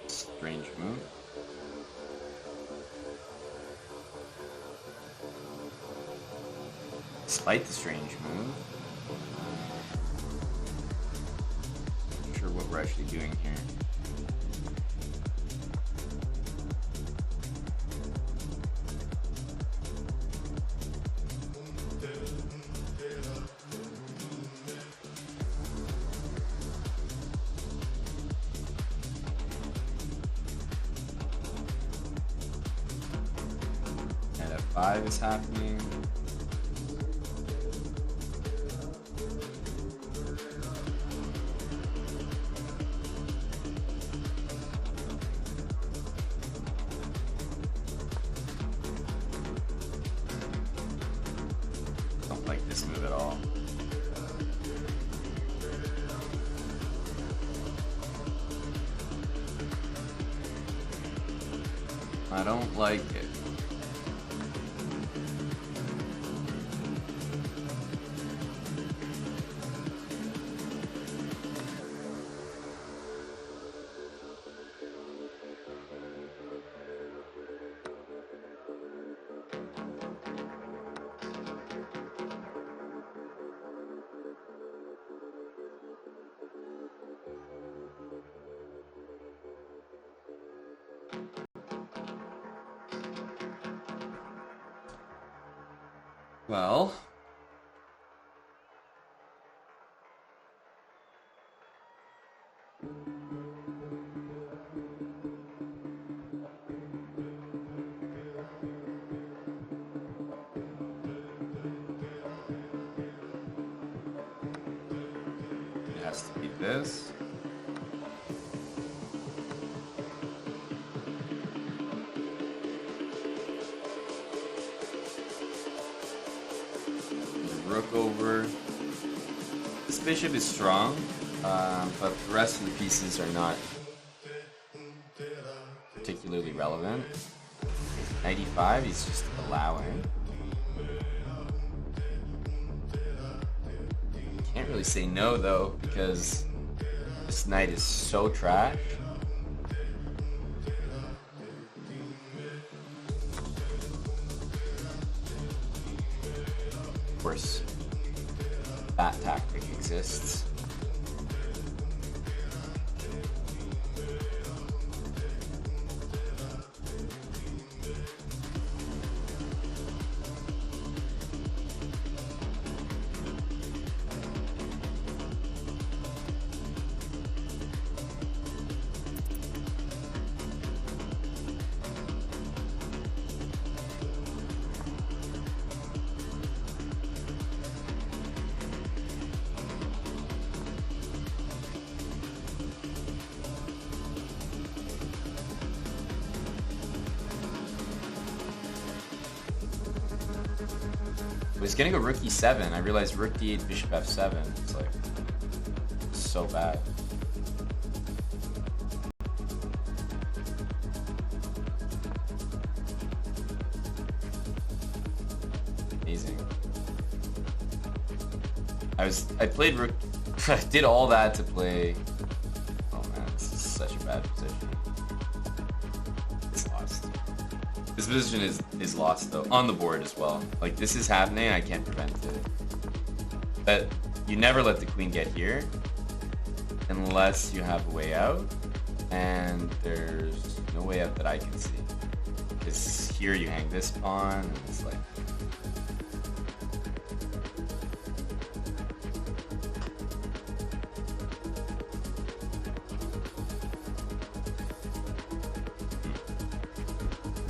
Strange move. Despite the strange move, not sure what we're actually doing here. F5 is happening. Don't like this move at all. I don't like it. Well, it has to be this. Rook over. This bishop is strong, but the rest of the pieces are not particularly relevant. 95, he's just allowing. Can't really say no though, because this knight is so trash. Of course, that tactic exists. I was gonna go rook e7. I realized rook d8, bishop f7. It's like so bad. Amazing. I played rook. I did all that to play. Oh man, this is such a bad position. It's lost. This position is lost though, on the board as well. Like this is happening, I can't prevent it. But you never let the queen get here, unless you have a way out, and there's no way out that I can see. Because here you hang this pawn, and it's like...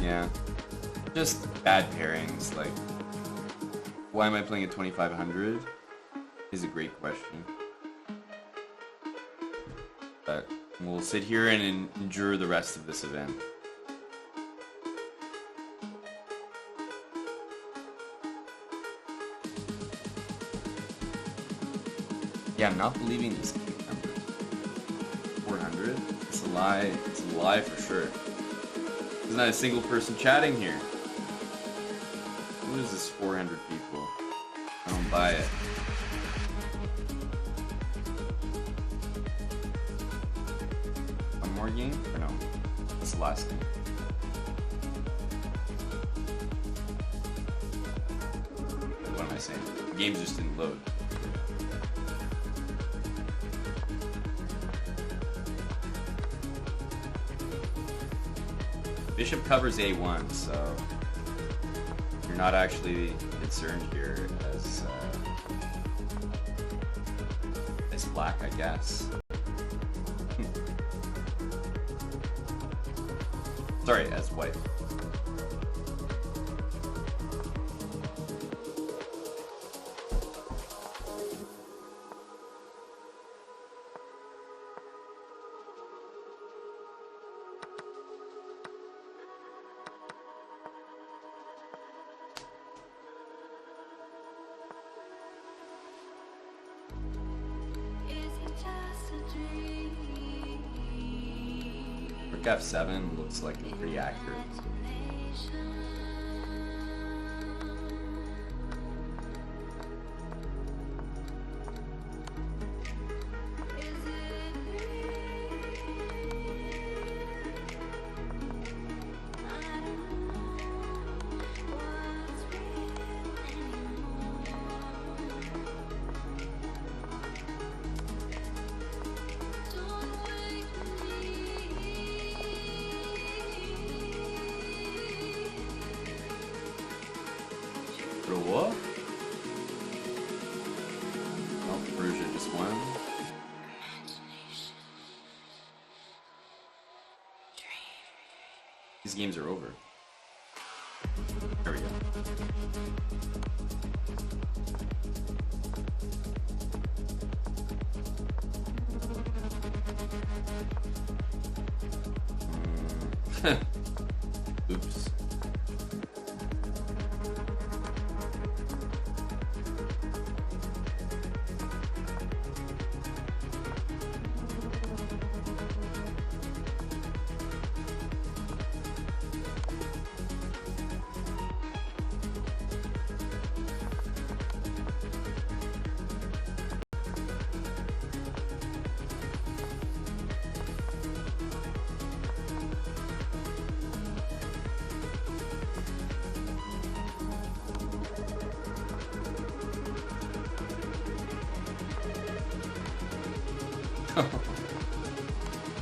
Yeah, just bad pairings. Like, why am I playing at 2500? Is a great question. But we'll sit here and endure the rest of this event. Yeah, I'm not believing these numbers. 400? It's a lie. It's a lie for sure. There's not a single person chatting here. Who is this 400 people? I don't buy it. One more game? Or no? That's the last game. What am I saying? The game just didn't load. Bishop covers A1, so you're not actually concerned here as black, I guess. Sorry, as white. Rook F7 looks like a pretty accurate. What? Oh, Persia just won. These games are over. There we go. Oops.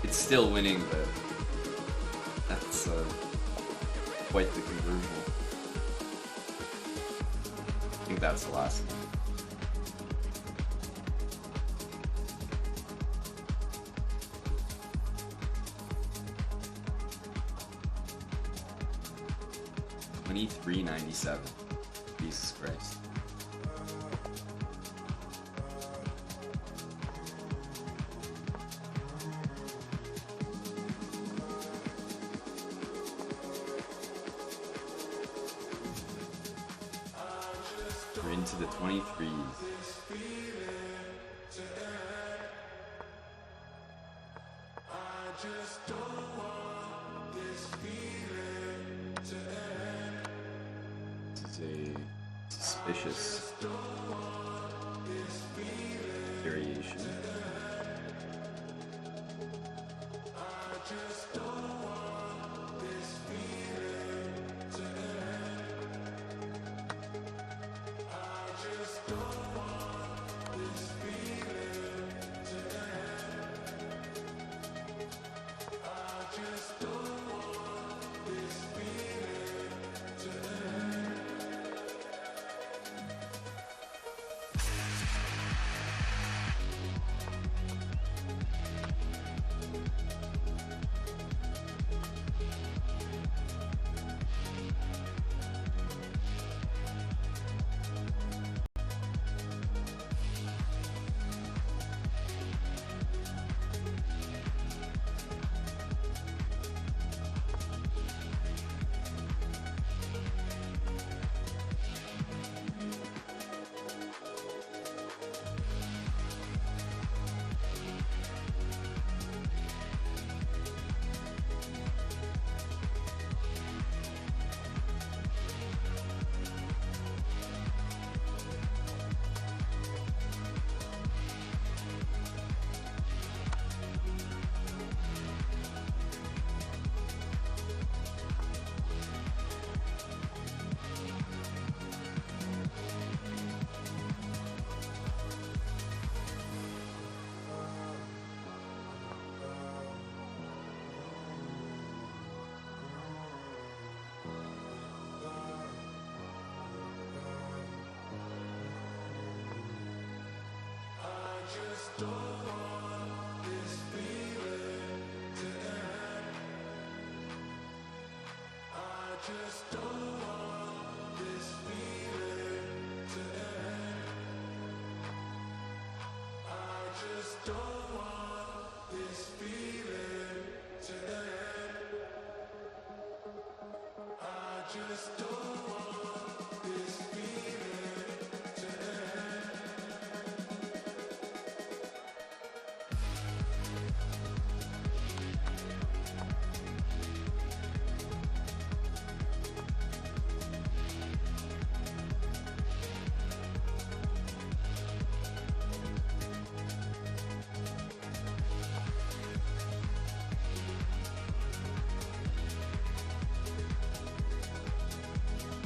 It's still winning, but that's quite the conversion. I think that's the last game. $23.97. Jesus Christ. We're into the 23s. This is a suspicious variation.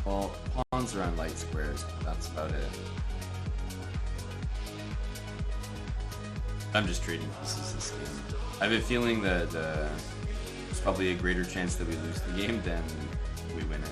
Well, pawns are on light squares, but that's about it. I'm just trading pieces this game. I have a feeling that there's probably a greater chance that we lose the game than we win it.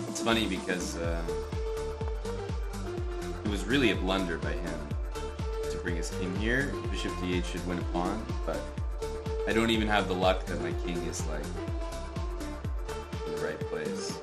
It's funny because it was really a blunder by him to bring his king here. Bishop d8 should win a pawn, but I don't even have the luck that my king is like in the right place.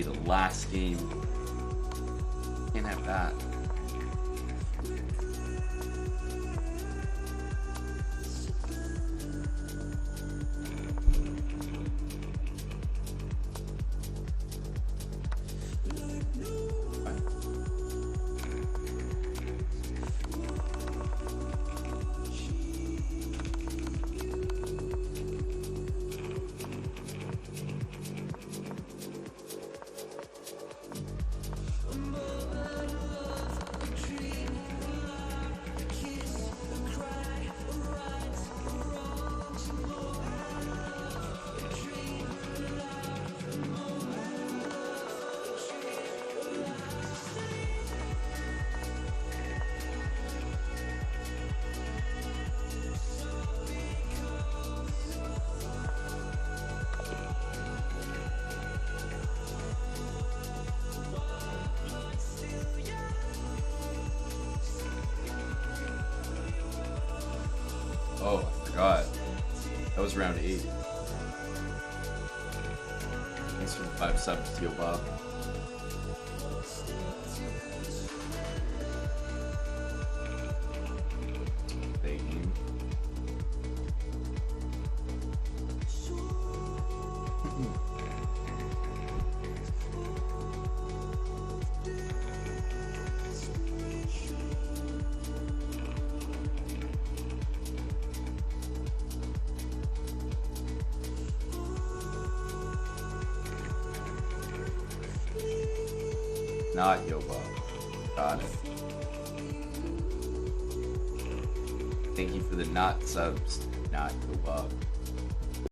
be the last game. Can't have that. Oh, I forgot. That was round 8. Thanks for the 5 subs, Tio Bob. Thank you. Not Yoba. Got it. Thank you for the not subs. Not Yoba.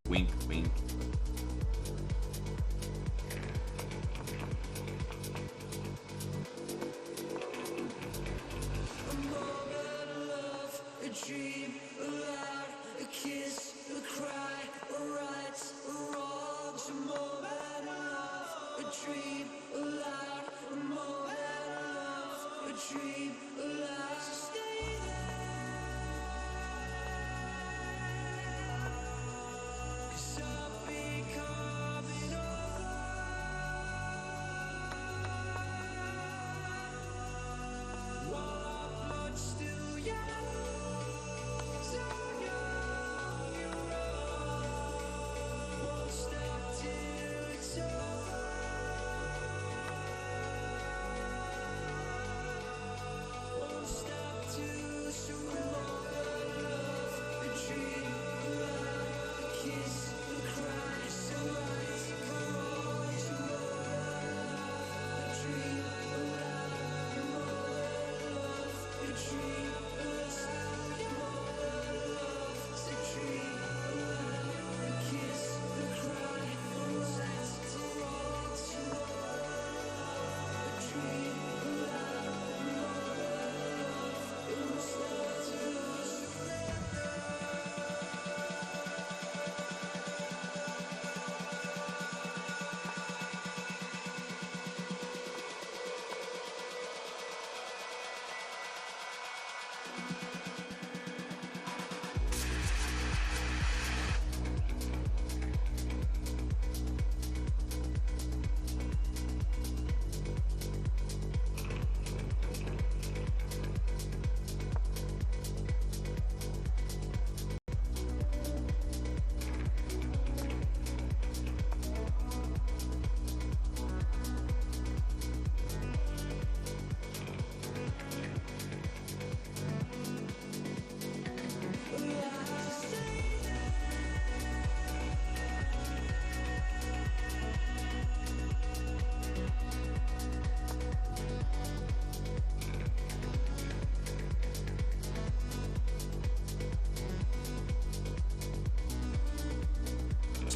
Wink, wink.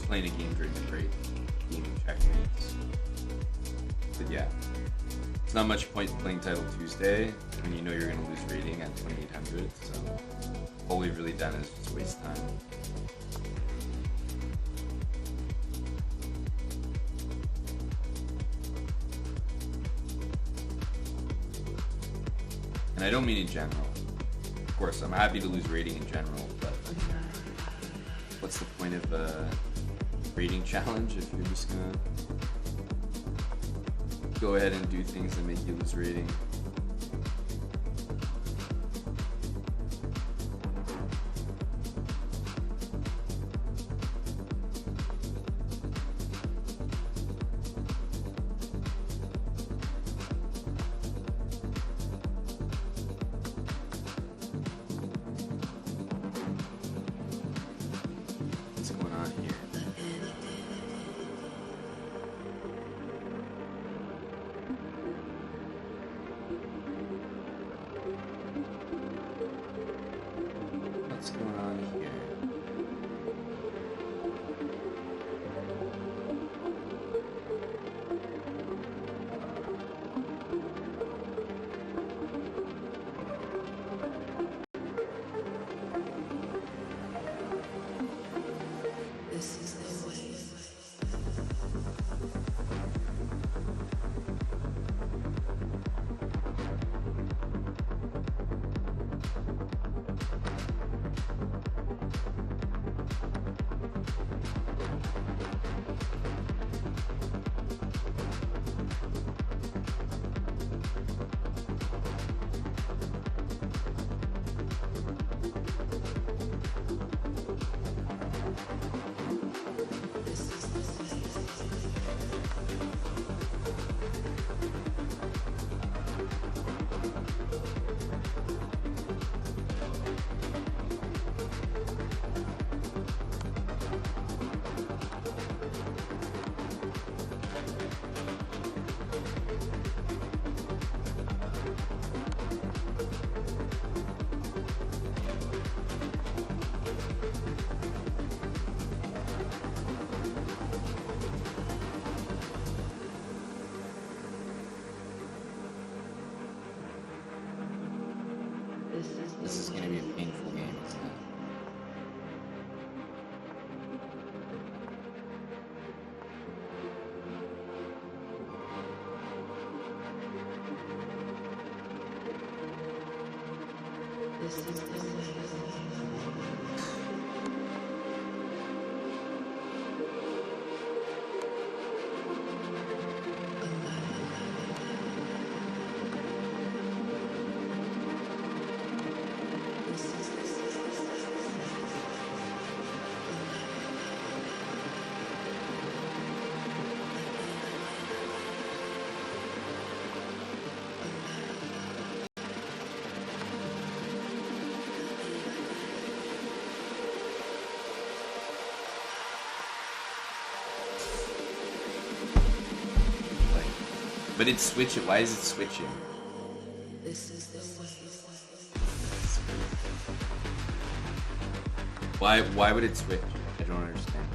Playing a game during the break, game checkmates. But yeah, it's not much point playing Title Tuesday when you know you're going to lose rating at 2800. So all we've really done is just waste time. And I don't mean in general. Of course, I'm happy to lose rating in general, but what's the point of rating challenge if you're just gonna go ahead and do things that make you lose rating. What's going on here? What's going on here? This is going to be a painful game, isn't it? But it's switching. Why is it switching? Why would it switch? I don't understand.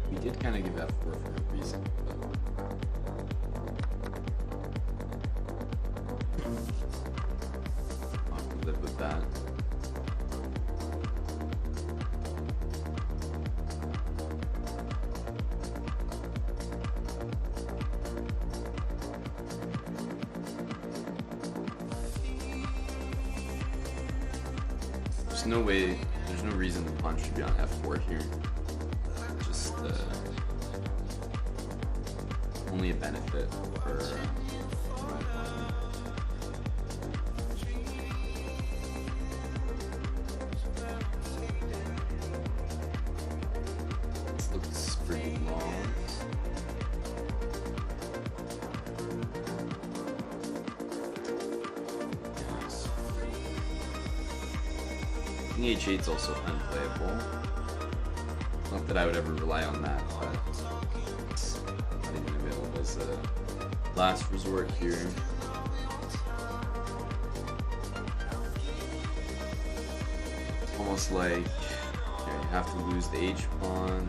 We did kind of give that 4 for a reason, but I'll have to live with that. no way, there's no reason the pawn should be on f4 here. Just only a benefit for my opponent. This looks pretty long. King h8 is also unplayable. Not that I would ever rely on that, but it's not even available as a last resort here. Almost like you have to lose the h pawn.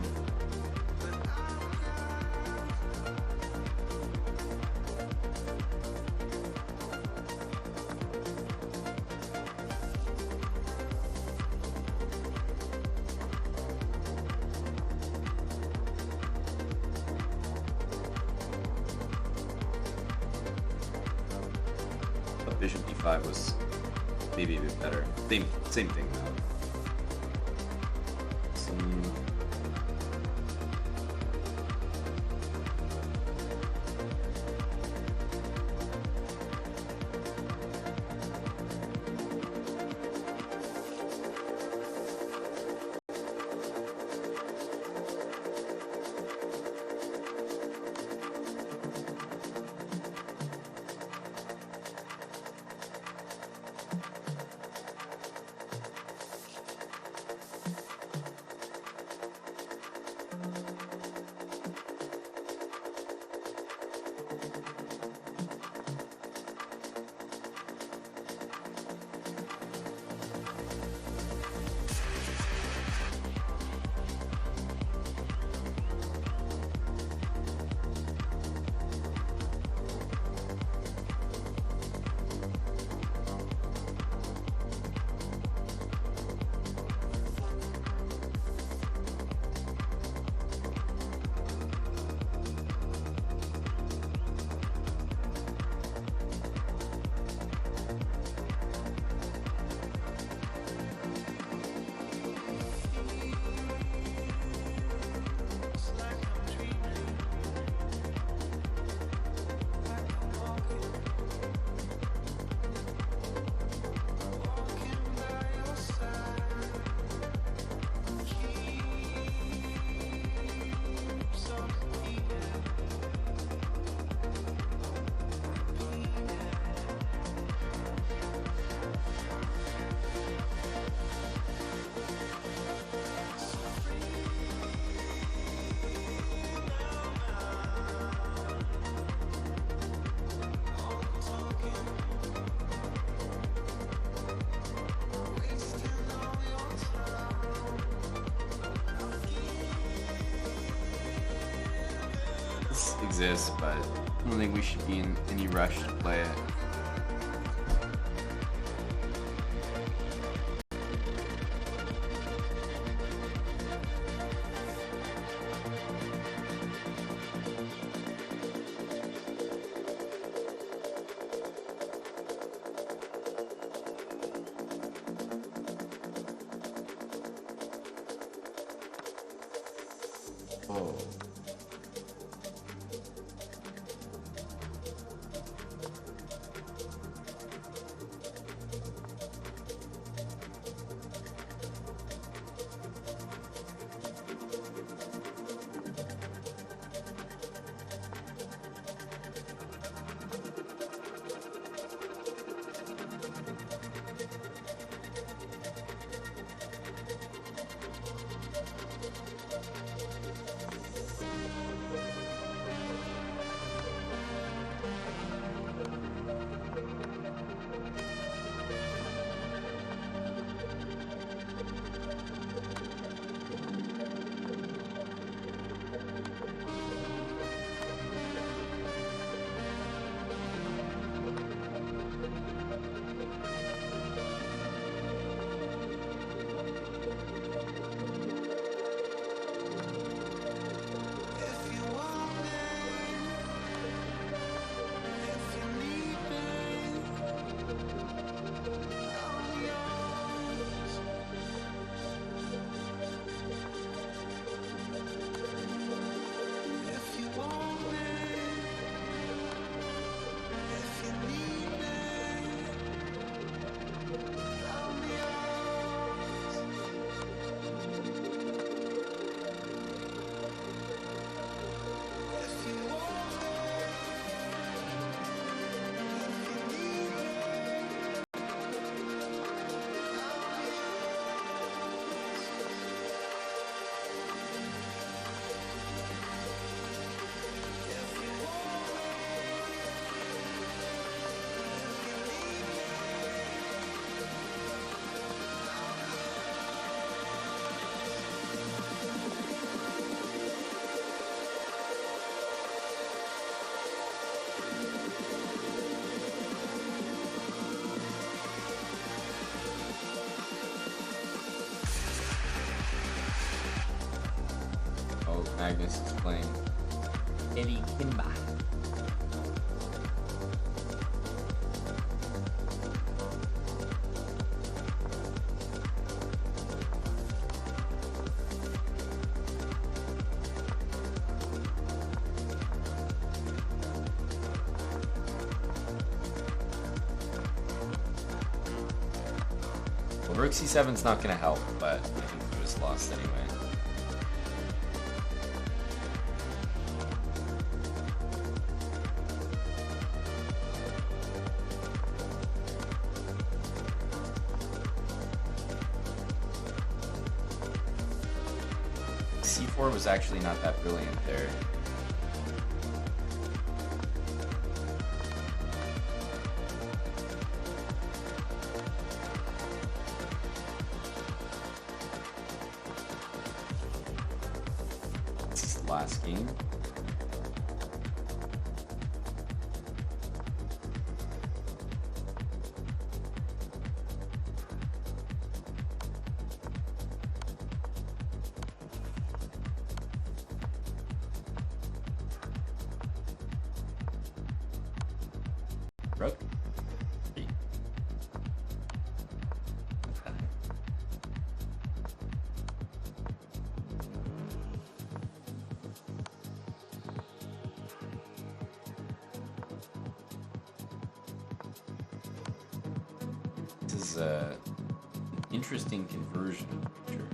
Bishop d5 was maybe a bit better. Same thing though. Exists, but I don't think we should be in any rush to play it. Oh. Magnus is playing.
Eddie Kimba.
Well, Rook C7's not going to help, but I think we just lost anyway. C4 was actually not that brilliant there. This is the last game. Rook. E. This is an interesting conversion feature.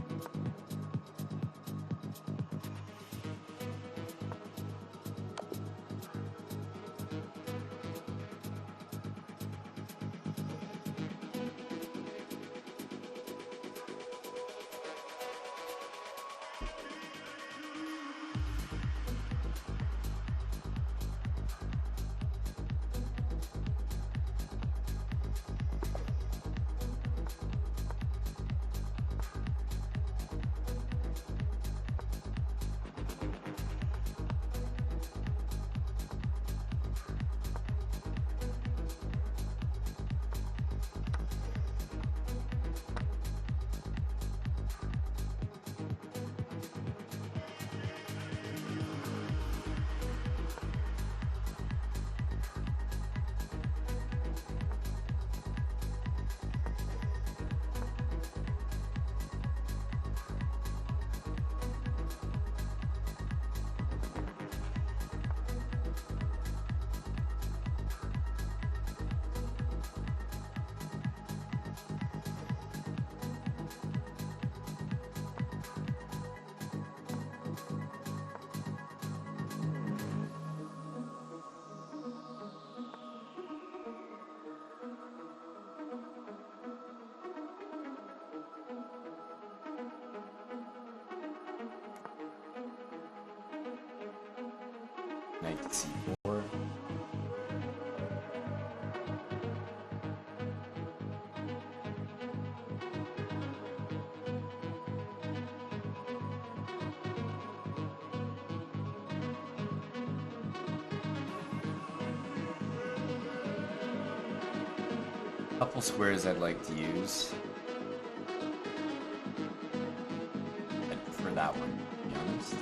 Knight to C4. Couple squares I'd like to use. I'd prefer that one, to be honest.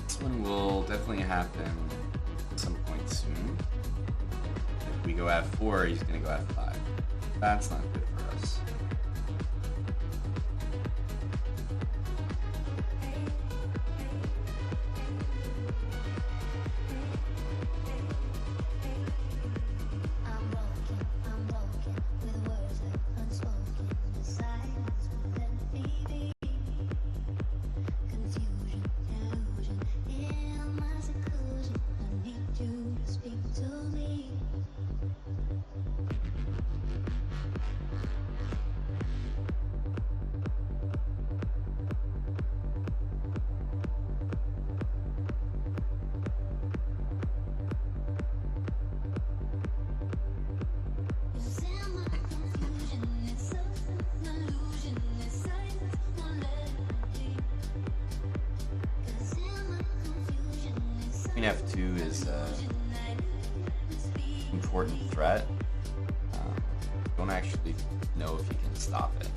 This one will definitely happen at some point soon. If we go F4, he's going to go F5. That's not good for us. Queen f2 is a important threat. Don't actually know if you can stop it.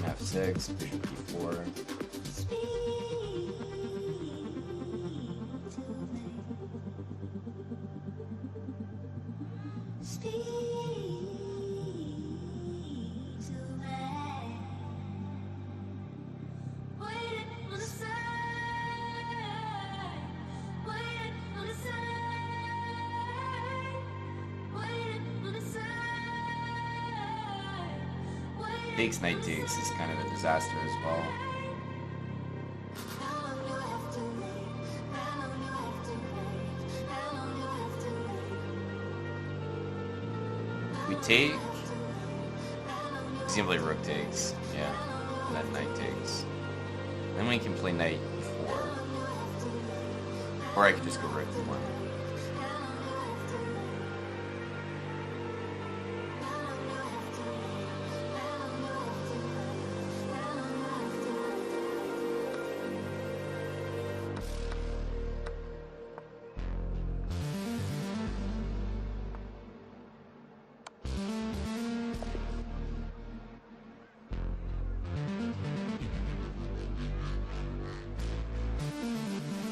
F6, bishop d4. Takes, knight takes is kind of a disaster as well. We take. He's gonna play rook takes, yeah, and then knight takes. Then we can play knight e4, or I could just go rook e1.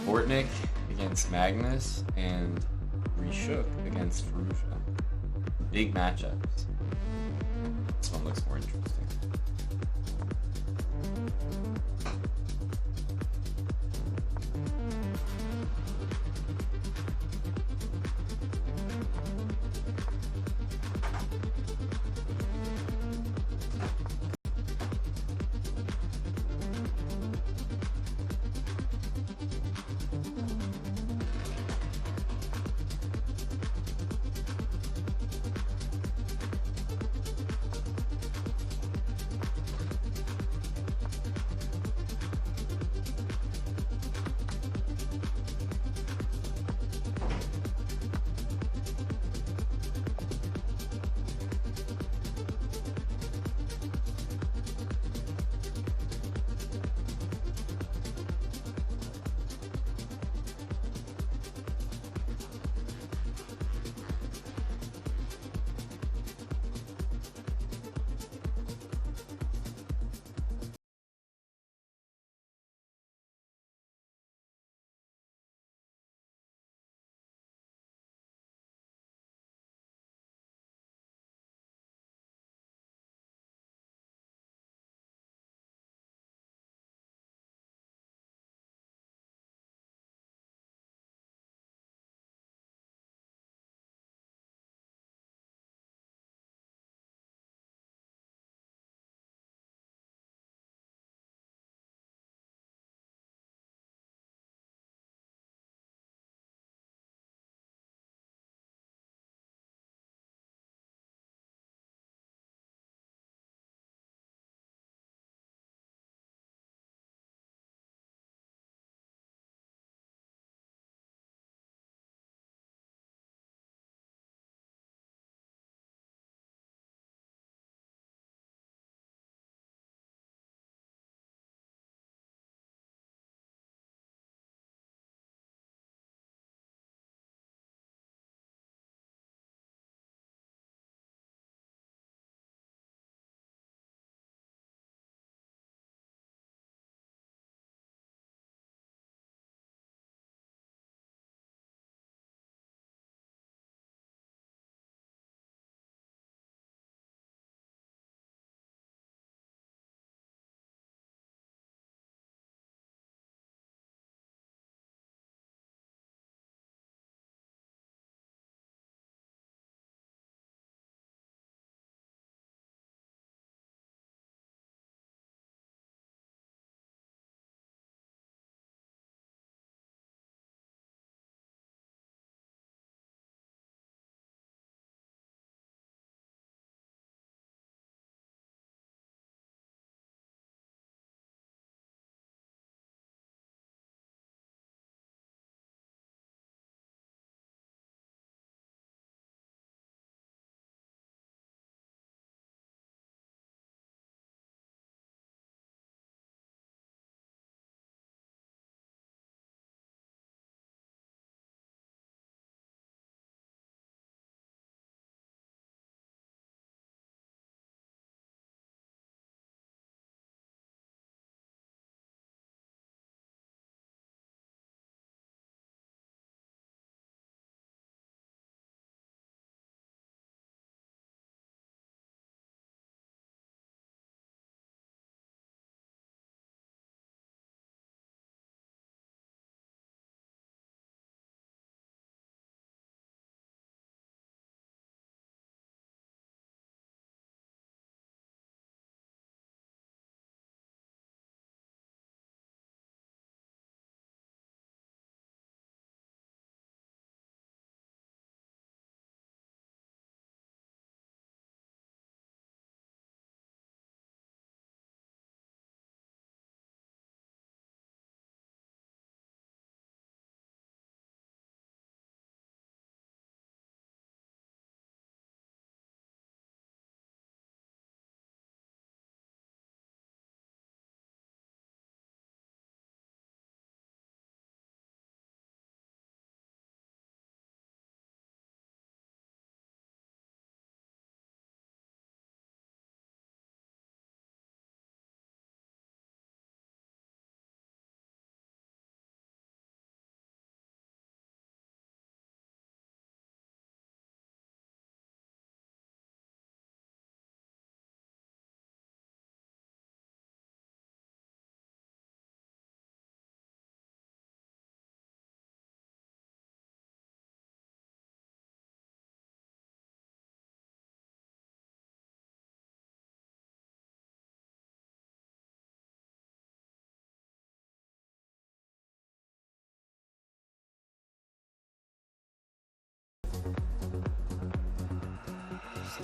Bortnick against Magnus and Reshook against Ferrugia. Big matchups. This one looks more interesting.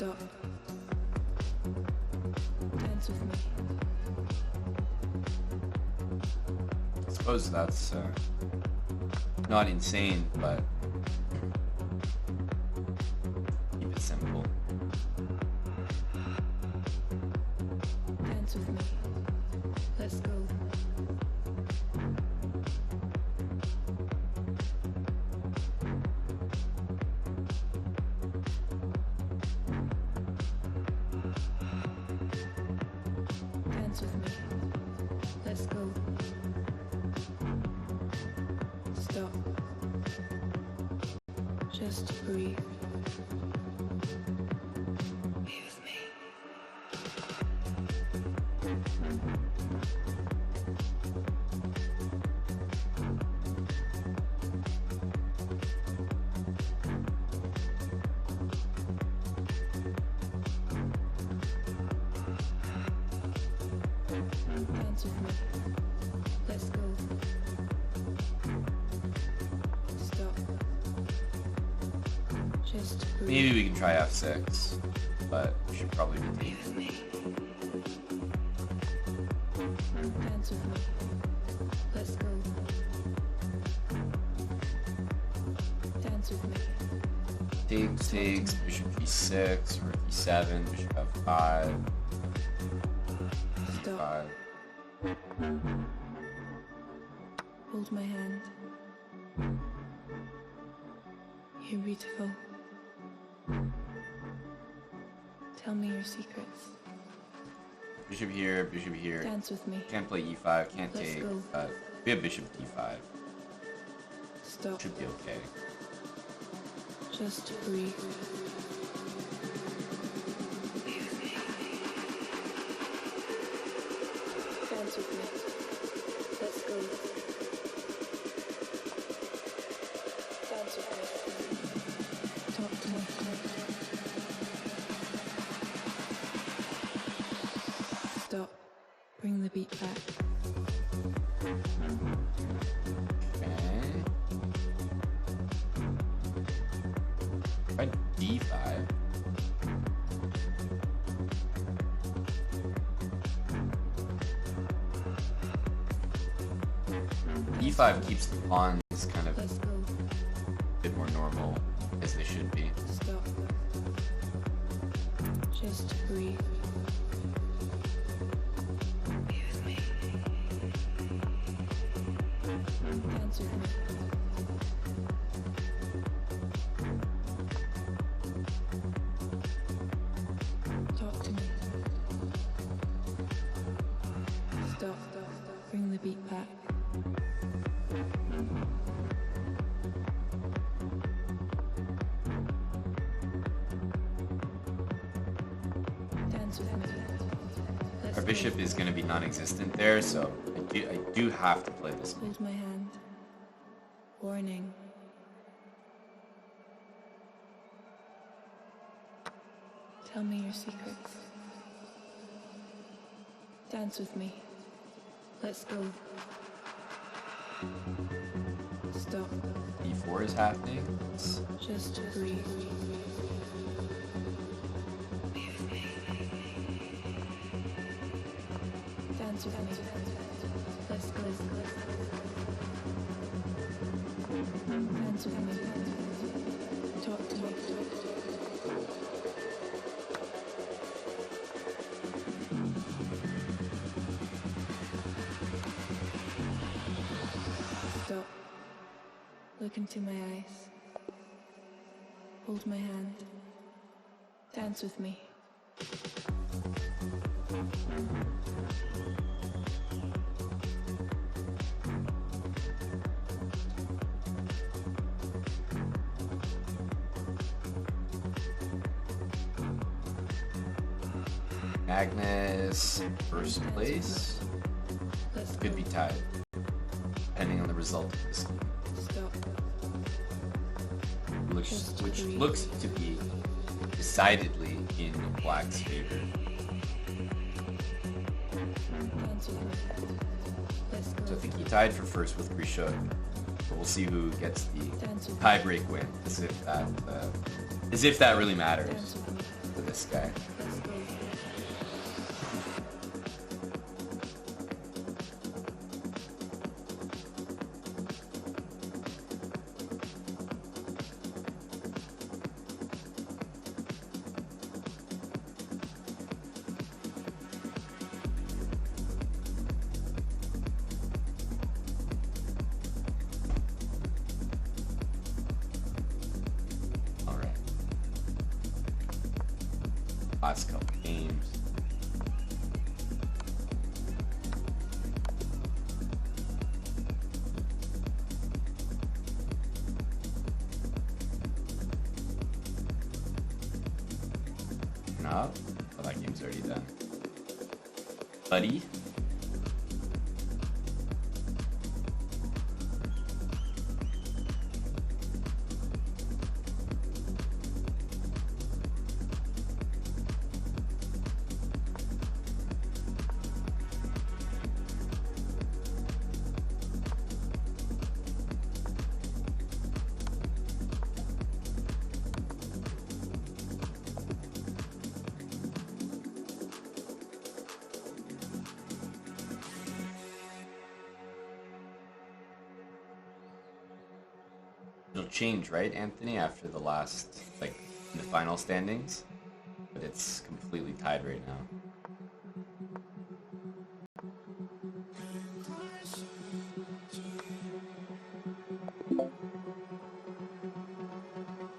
Stop. Dance with me.
I suppose that's not insane, but keep it simple.
Dance with me. Let's go. Dance with me. Let's go. Stop. Just breathe. Be with me. Dance with me. Let's go. Stop. Just breathe.
Maybe we can try f6, but we should probably be deep.
With me. Dance with me. Let's go. Dance with me.
Takes, bishop e6, rook e7, bishop f5,
Stop.
e5.
Hold my hand. You're beautiful. Tell me your secrets.
Bishop here, bishop here.
Dance with me.
Can't play e5, can't
Let's
take,
go.
but we have bishop d5.
Stop.
Should be okay.
Just breathe. Be with me. Dance with me. Let's go. Dance with me. Talk to me. Stop. Bring the beat back.
Okay. Try d5. e5 keeps the pawns kind of
Let's go.
a bit more normal, as they should be.
Stop. Just breathe. Be with me. Dance with me. Talk to me. Stop. Bring the beat back. Dance with me. Let's
Our
go.
bishop is going to be non-existent there, so I do have to play this.
Hold my hand. Warning. Tell me your secrets. Dance with me. Let's go. Stop.
e4 is happening. It's
Just breathe. Be with me. Dance with me. Let's go. Dance with me. Talk to me. Stop. Look into my eyes. Hold my hand. Dance with me.
Magnus, first place.
Let's
Could
go.
be tied, depending on the result of this game.
Stop.
Which looks to be decidedly in Black's favor.
Dance with me.
So I think he tied for first with Krishuk. But we'll see who gets the tiebreak win, as if that really matters for this guy. Last couple games. No, oh, that game's already done. Buddy. It'll change, right, Anthony, after the last, like, the final standings? But it's completely tied right now.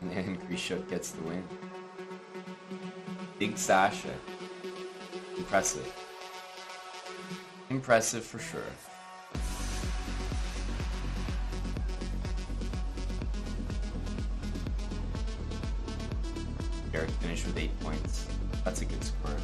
And Krishuk gets the win. Big Sasha. Impressive. Impressive for sure. Derek finished with 8 points. That's a good score.